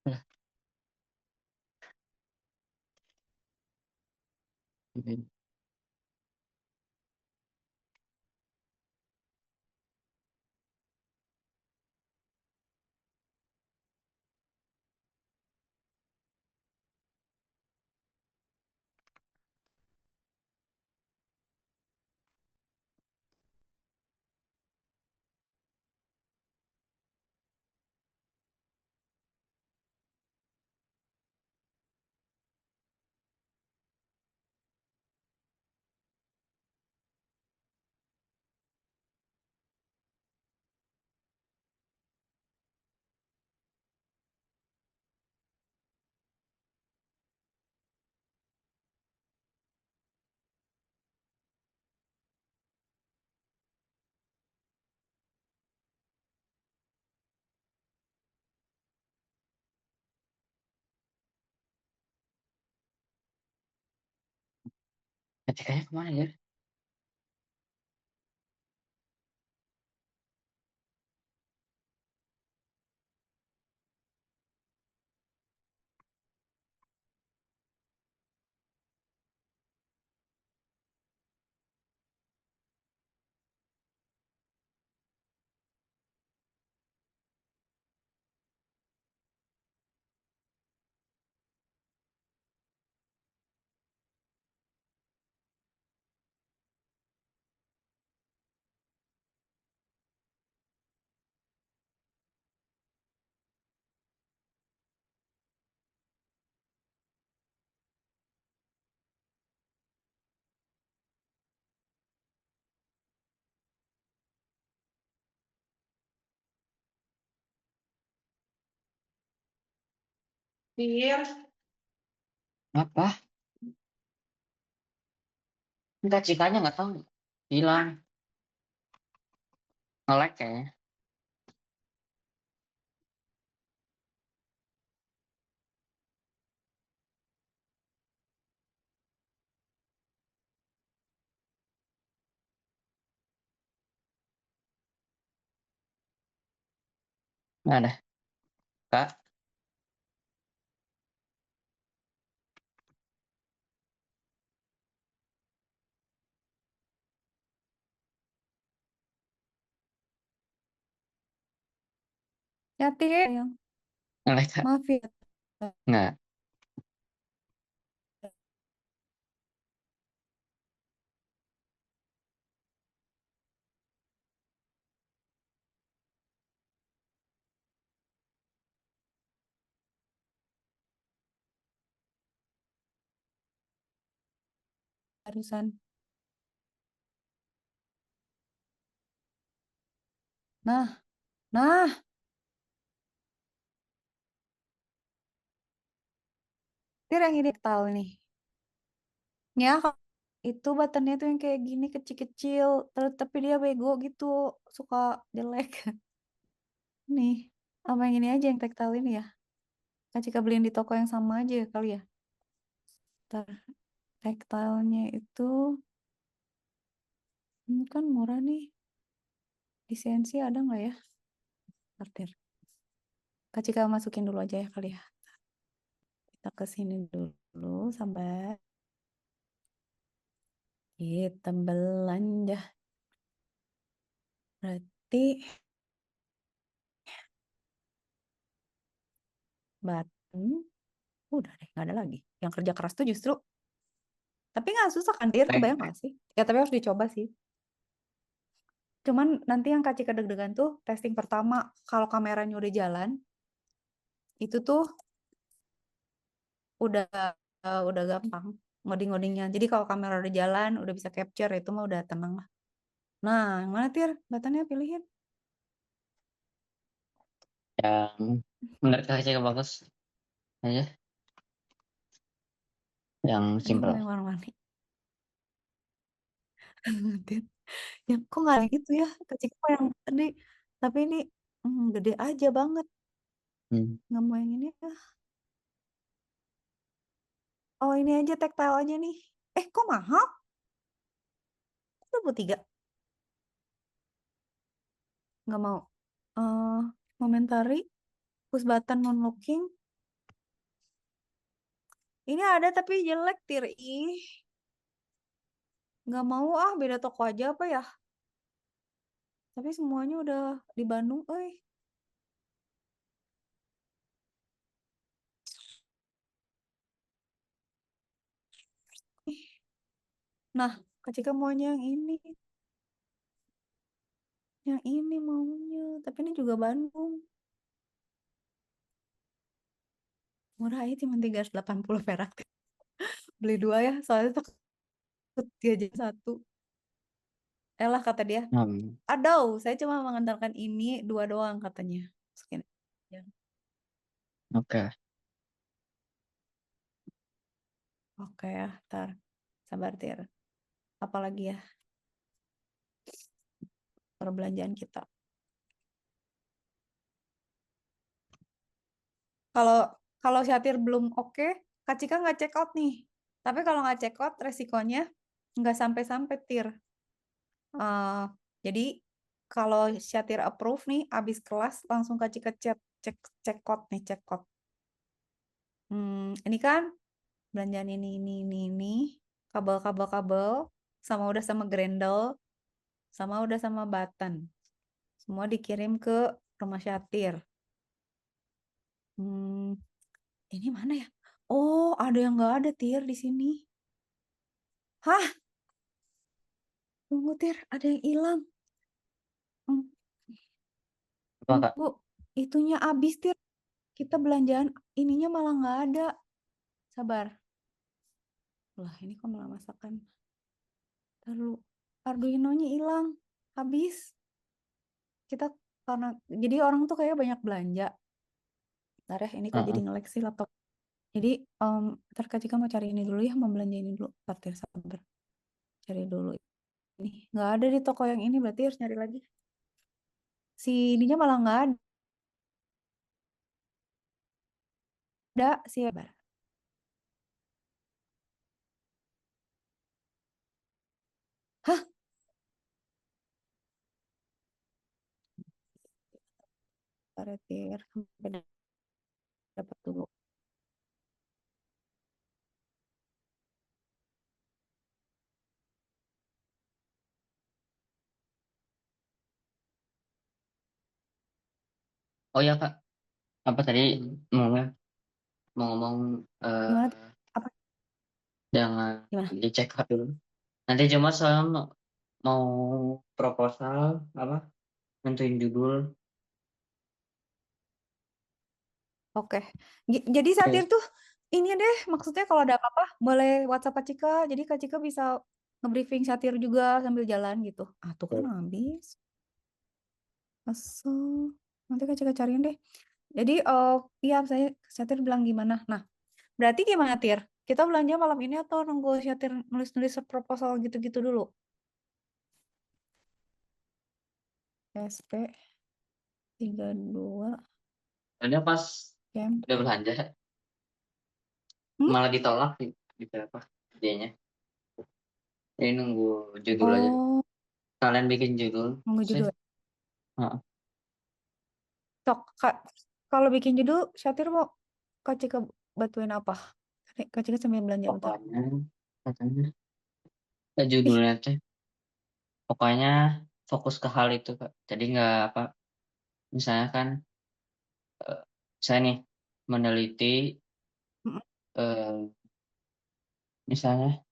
Udah. Ini. Ketikanya kemana ya? Pir, Apa? Enggak, cikanya nggak tahu. Hilang. Nge-lag kayaknya. Nggak ada. Kak, Yatir, sayang. nge-lag Kak? Maaf ya. Nggak. Barusan. Nah, nah, Tir yang ini tahu nih. Ya, itu buttonnya tuh yang kayak gini kecil-kecil, terus tapi dia bego gitu, suka jelek. Nih, apa yang ini aja yang tactile ini ya? Kak Cika beliin di toko yang sama aja kali ya. Ntar, tactile-nya itu ini kan murah nih. Di CNC ada nggak ya? Partir. Kak Cika masukin dulu aja ya kali ya. Kita ke sini dulu sampai kita belanja. Berarti button udah deh, nggak ada lagi. Yang kerja keras tuh justru, tapi nggak susah kan, Dir? Eh, Kebayang nggak sih? Ya, tapi harus dicoba sih. Cuman nanti yang Kak Cika deg-degan tuh testing pertama, kalau kameranya udah jalan, itu tuh udah udah gampang ngoding-ngodingnya. Jadi kalau kamera udah jalan, udah bisa capture, itu mah udah tenang lah. Nah, yang mana Tir? Buttonnya pilihin. yang menurut Kak Cika bagus aja. Yang Ini mau simple. yang warna-warni. Tir. Yang kok nggak yang itu ya? Kak Cika mau yang tadi. Tapi ini gede aja banget. Hmm. Nggak mau yang ini ya. Oh, ini aja tactile aja nih. Kok mahal? Itu 3. Nggak mau. eh Momentary, push button non locking. Ini ada tapi jelek, Tir. Ih, nggak mau ah, beda toko aja apa ya? Tapi semuanya udah di Bandung, Ih. Nah, Kak Cika maunya yang ini. Yang ini maunya. Tapi ini juga Bandung. Murah aja cuma 380 perak. Beli 2 ya, soalnya takut dia jadi 1. Elah kata dia. Hmm. Aduh, saya cuma mengandalkan ini 2 doang katanya. Masukin aja. Oke. Oke ya, ntar. Sabar, Tir. Apalagi ya perbelanjaan kita. Kalau kalau Syatir belum oke, Kak Cika nggak check out nih. Tapi kalau nggak check out, resikonya nggak sampai-sampai tir. Jadi kalau Syatir approve nih, abis kelas langsung kasih ke chat, cek code nih, cek code. Ini kan belanjaan ini, kabel, sama udah sama Grendel, sama udah sama Button. Semua dikirim ke rumah Syatir. Ini mana ya? Oh, ada yang nggak ada Tir di sini. Hah? Tunggu Tir, ada yang hilang. Hmm, Apa Kak? Tunggu, itunya habis Tir. Kita belanjaan ininya malah nggak ada. Sabar. Lah, ini kok malah masakan. Lalu Arduino-nya hilang. Habis. Kita karena jadi orang tuh kayak banyak belanja. Bentar ya, ini kok jadi nge-lag sih laptop. Jadi, ntar Kak Cika mau cari ini dulu ya, mau belanja ini dulu. Bentar, Tir, sabar. Cari dulu. Ini nggak ada di toko yang ini, berarti harus nyari lagi. Si ininya malah nggak ada sih. Sabar. Hah? Bentar ya, Tir, sampai dapat dulu. Oh ya Kak, apa tadi mau ngomong Gimana? Apa? jangan Gimana? dicek dulu. Nanti cuma soal mau proposal apa nentuin judul. Oke. Jadi Satir tuh ini deh, maksudnya kalau ada apa-apa boleh WhatsApp Kak Cika. Jadi Kak Cika bisa nge-briefing Satir juga sambil jalan gitu. Ah, tuh kan habis. Asal. Nanti Kak Cika cariin deh. Jadi, iya saya Satir bilang gimana. Nah, berarti gimana Tir? Kita belanja malam ini atau nunggu Satir nulis-nulis proposal gitu-gitu dulu? SP 32 Soalnya pas Camp. udah belanja malah ditolak gitu apa idenya. Jadi nunggu judul aja. Oh, Kalian bikin judul. nunggu sih. judul. Heeh. Tok, Kak, kalau bikin judul, Syatir mau Kak Cika bantuin apa? Kak Cika sambil belanja bentar. Pokoknya katanya Ih, judulnya teh pokoknya fokus ke hal itu Kak. Jadi nggak apa misalnya kan saya nih meneliti mm, eh, misalnya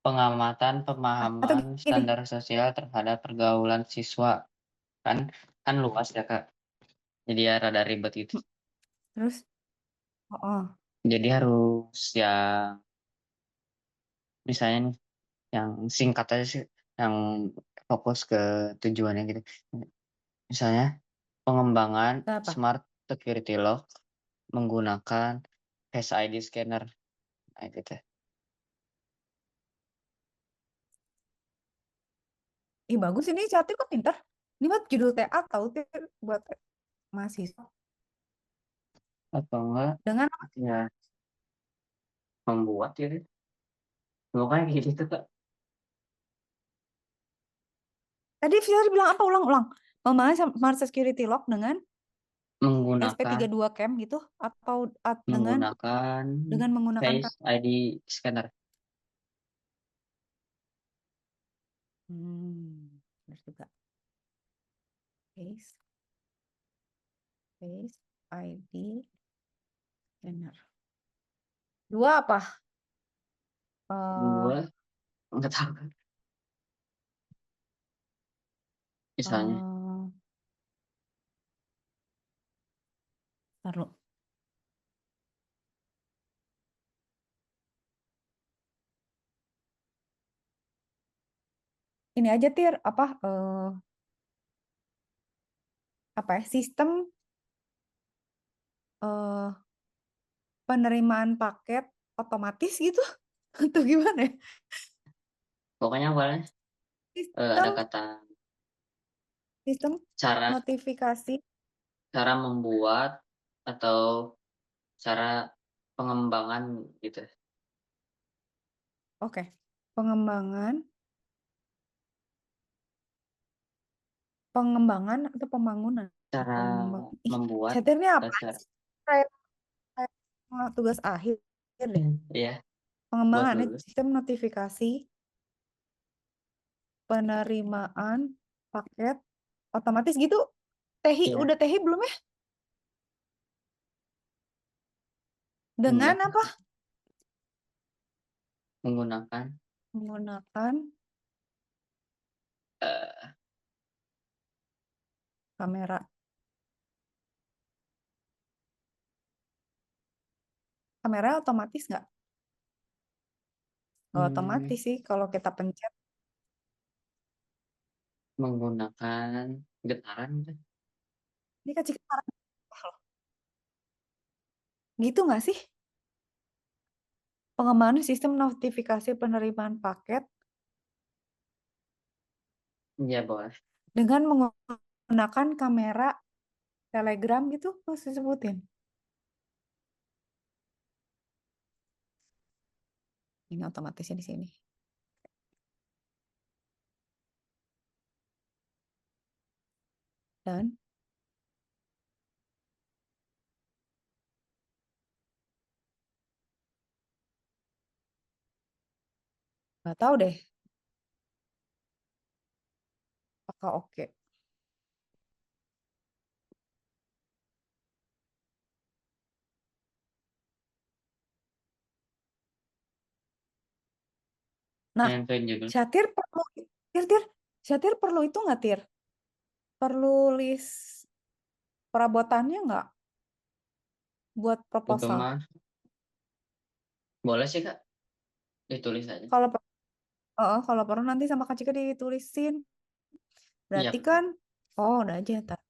pengamatan atau pemahaman gini, standar sosial terhadap pergaulan siswa kan kan luas ya Kak. Jadi ya rada ribet gitu. terus, oh, Jadi harus yang misalnya nih yang singkat aja sih, yang fokus ke tujuannya gitu. Misalnya pengembangan apa? smart security lock menggunakan Face ID scanner. Nah, gitu. Ih, bagus ini Syatir kok pintar. Ini buat judul TA tahu Tir, buat mahasiswa. Atau enggak Dengan ya membuat gitu. Pokoknya kayak gitu Kak. tadi Syatir bilang apa? Ulang-ulang. Memahami smart security lock dengan Menggunakan SP32 Cam gitu atau menggunakan dengan menggunakan Face ID scanner. benar juga. Face ID scanner. Dua apa? Dua nggak tahu kan. Misalnya taruh. Ini aja Tir, apa ya, sistem penerimaan paket otomatis gitu atau gimana ya? pokoknya awalnya ada Sistem kata sistem cara notifikasi. cara membuat atau cara pengembangan gitu. Oke. pengembangan atau pembangunan? Cara Ih, membuat catirnya apa dasar. sih? Kayak tugas akhir deh. Iya, buat Pengembangan lulus. sistem notifikasi penerimaan paket otomatis gitu. Iya, Udah THI belum ya? Dengan enggak apa? menggunakan Menggunakan eh, kamera. Kamera otomatis nggak? Nggak hmm, otomatis sih kalau kita pencet. menggunakan getaran kan? Ini kan gitu nggak sih? Pengembangan sistem notifikasi penerimaan paket Iya boleh. dengan menggunakan kamera Telegram gitu harus disebutin. Ini otomatisnya di sini. Dan nggak tahu deh apakah oke. Nah, Yang judul. Syatir perlu Tir, Syatir perlu itu nggak Tir? Perlu list perabotannya nggak buat Itu proposal? mah boleh sih Kak, ditulis aja. Kalau perlu nanti sama Kak Cika ditulisin. Iya, Berarti kan, udah aja ntar.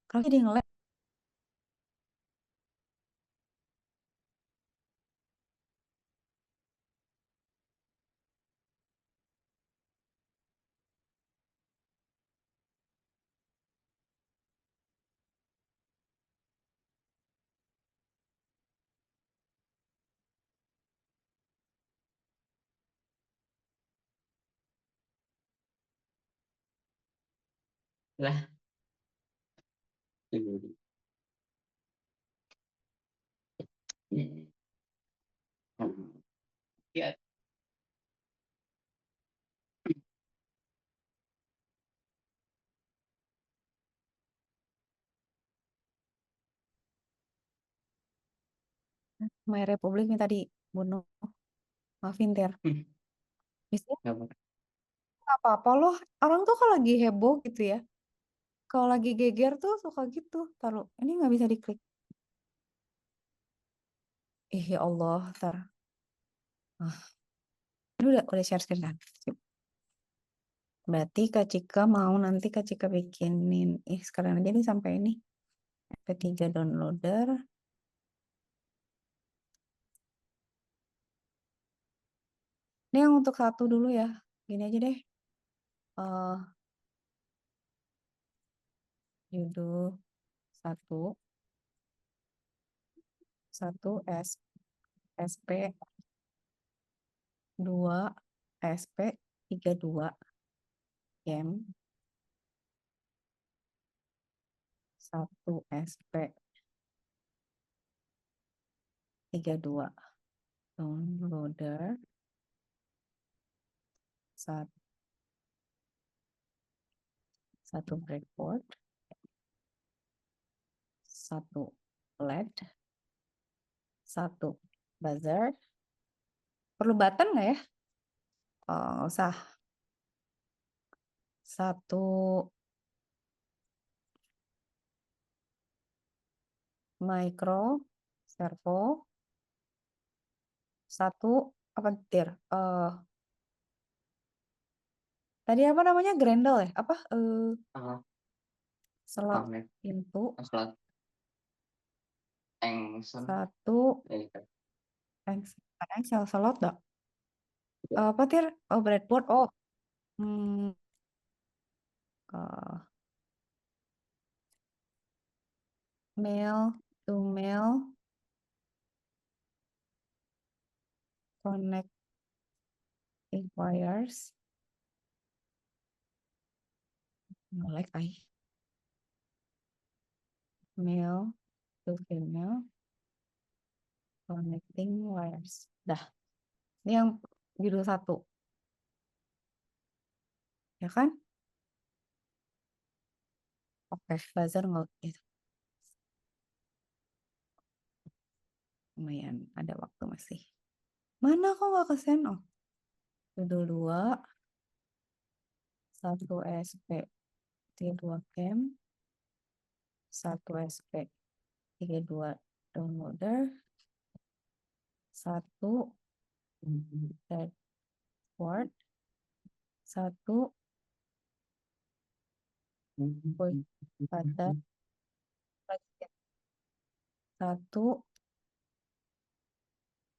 Kalau jadi nge-lag, lah. Dulu. Ya, My Republic minta dibunuh. Maafin Tir. Bisa nggak apa-apa. nggak apa-apa loh. Orang tuh kalau lagi heboh gitu ya. Kalau lagi geger tuh suka gitu. Taruh, ini nggak bisa diklik. Ya Allah, ntar. Ini udah share screen kan? Sip. Berarti Kak Cika mau nanti Kak Cika bikinin. Sekarang aja nih sampai ini. MP3 downloader. Ini yang untuk satu dulu ya. Gini aja deh. Judul satu SP 2 SP 32 game 1 SP 32 downloader 1 breakboard 1 LED 1 buzzer. Perlu button nggak ya? Nggak usah. 1 micro servo 1 apa Tir? Tadi apa namanya? Grendel ya? Apa? Apa? Slot Pamit. pintu Slot. Engson. 1 Eh, Kan Excel slot dah. Apa Tir? Oh, breadboard. Oh. Hmm. eh, Mail to mail connect wires. Like mail to female connecting wires. Dah. Ini yang judul 1. Ya kan? Oke, buzzer nggak gitu. Lumayan, ada waktu masih. Mana kok nggak kesen? Oh, judul 2. 1 SP T2 cam. 1 SP T2 downloader. 1 breadboard. 1 push button. 1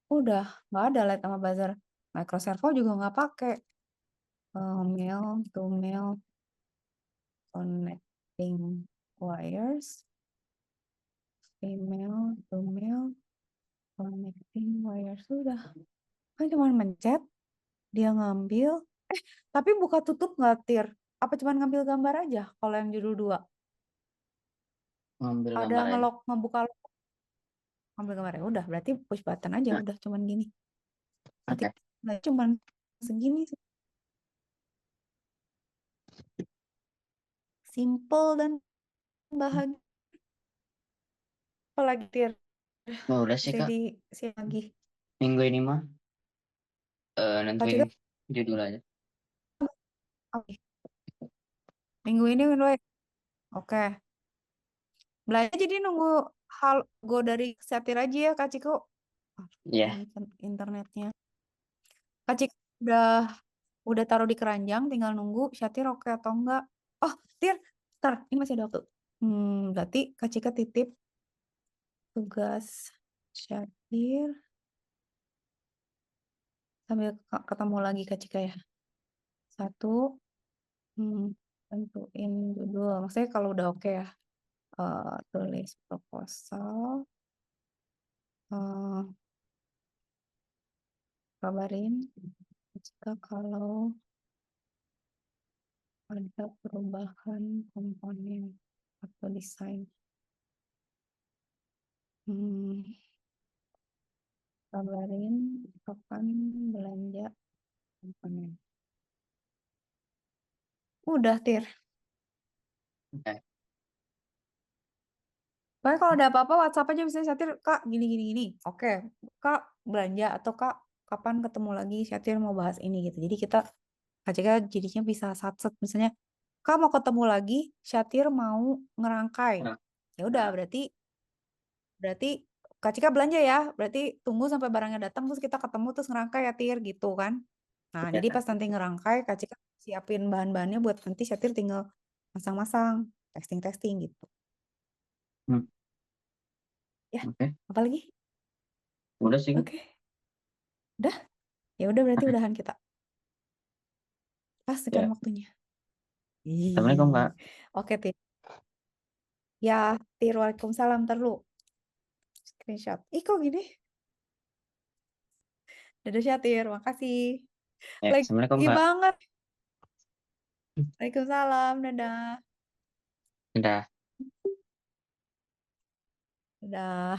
udah nggak ada light sama buzzer. Microservo juga nggak pakai. Mail to mail connecting wires. Email to mail connecting wires. Sudah kan cuma mencet, dia ngambil. Tapi buka tutup nggak Tir? Apa cuma ngambil gambar aja kalau yang judul 2? Ngambil Ada gambar aja. ngelok, ngebuka lock, ngambil gambar ya udah, berarti push button aja udah cuman gini. Oke. Berarti cuman segini. Simple dan bahagia. Apalagi Tir? Oh, udah sih Bisa Kak. diisi lagi. Minggu ini mah nentuin Kak judul aja. Oke. Minggu ini oke. Belanja jadi nunggu hal go dari Satir aja ya Kak Ciko. Iya. Internetnya. Kak Ciko udah taruh di keranjang, tinggal nunggu Syatir oke atau enggak. Oh, Tir, ntar, ini masih ada waktu. Berarti Kak Cika titip tugas Syatir sambil ketemu lagi Kak Cika ya. 1, tentuin judul. Maksudnya kalau udah oke ya, tulis proposal, kabarin jika kalau ada perubahan komponen atau desain. Kabarin kapan belanja komponen. Udah Tir. Oke. Pokoknya kalau ada apa-apa WhatsApp aja misalnya Syatir, Kak gini. Oke, Kak belanja atau Kak kapan ketemu lagi Syatir mau bahas ini gitu. Jadi kita Kak Cika jadinya bisa satset misalnya Kak mau ketemu lagi Syatir mau ngerangkai. Ya udah berarti Kak Cika belanja ya. Berarti tunggu sampai barangnya datang terus kita ketemu terus ngerangkai ya Tir gitu kan. Nah, Oke. jadi pas nanti ngerangkai Kak Cika siapin bahan-bahannya buat nanti Syatir tinggal masang-masang, testing gitu. Ya, Oke. apa lagi? Udah sih. Oke. Udah? Ya udah berarti udahan kita. Pas sekian Ya. waktunya. Assalamualaikum Kak. Oke, Tir. Ya, Tir, waalaikumsalam. Ntar lu screenshot. Ih, kok gini? Dadah, Syatir. Makasih. Ya, Assalamualaikum Lagi Kak. banget. Waalaikumsalam. Dadah. Udah. Dadah.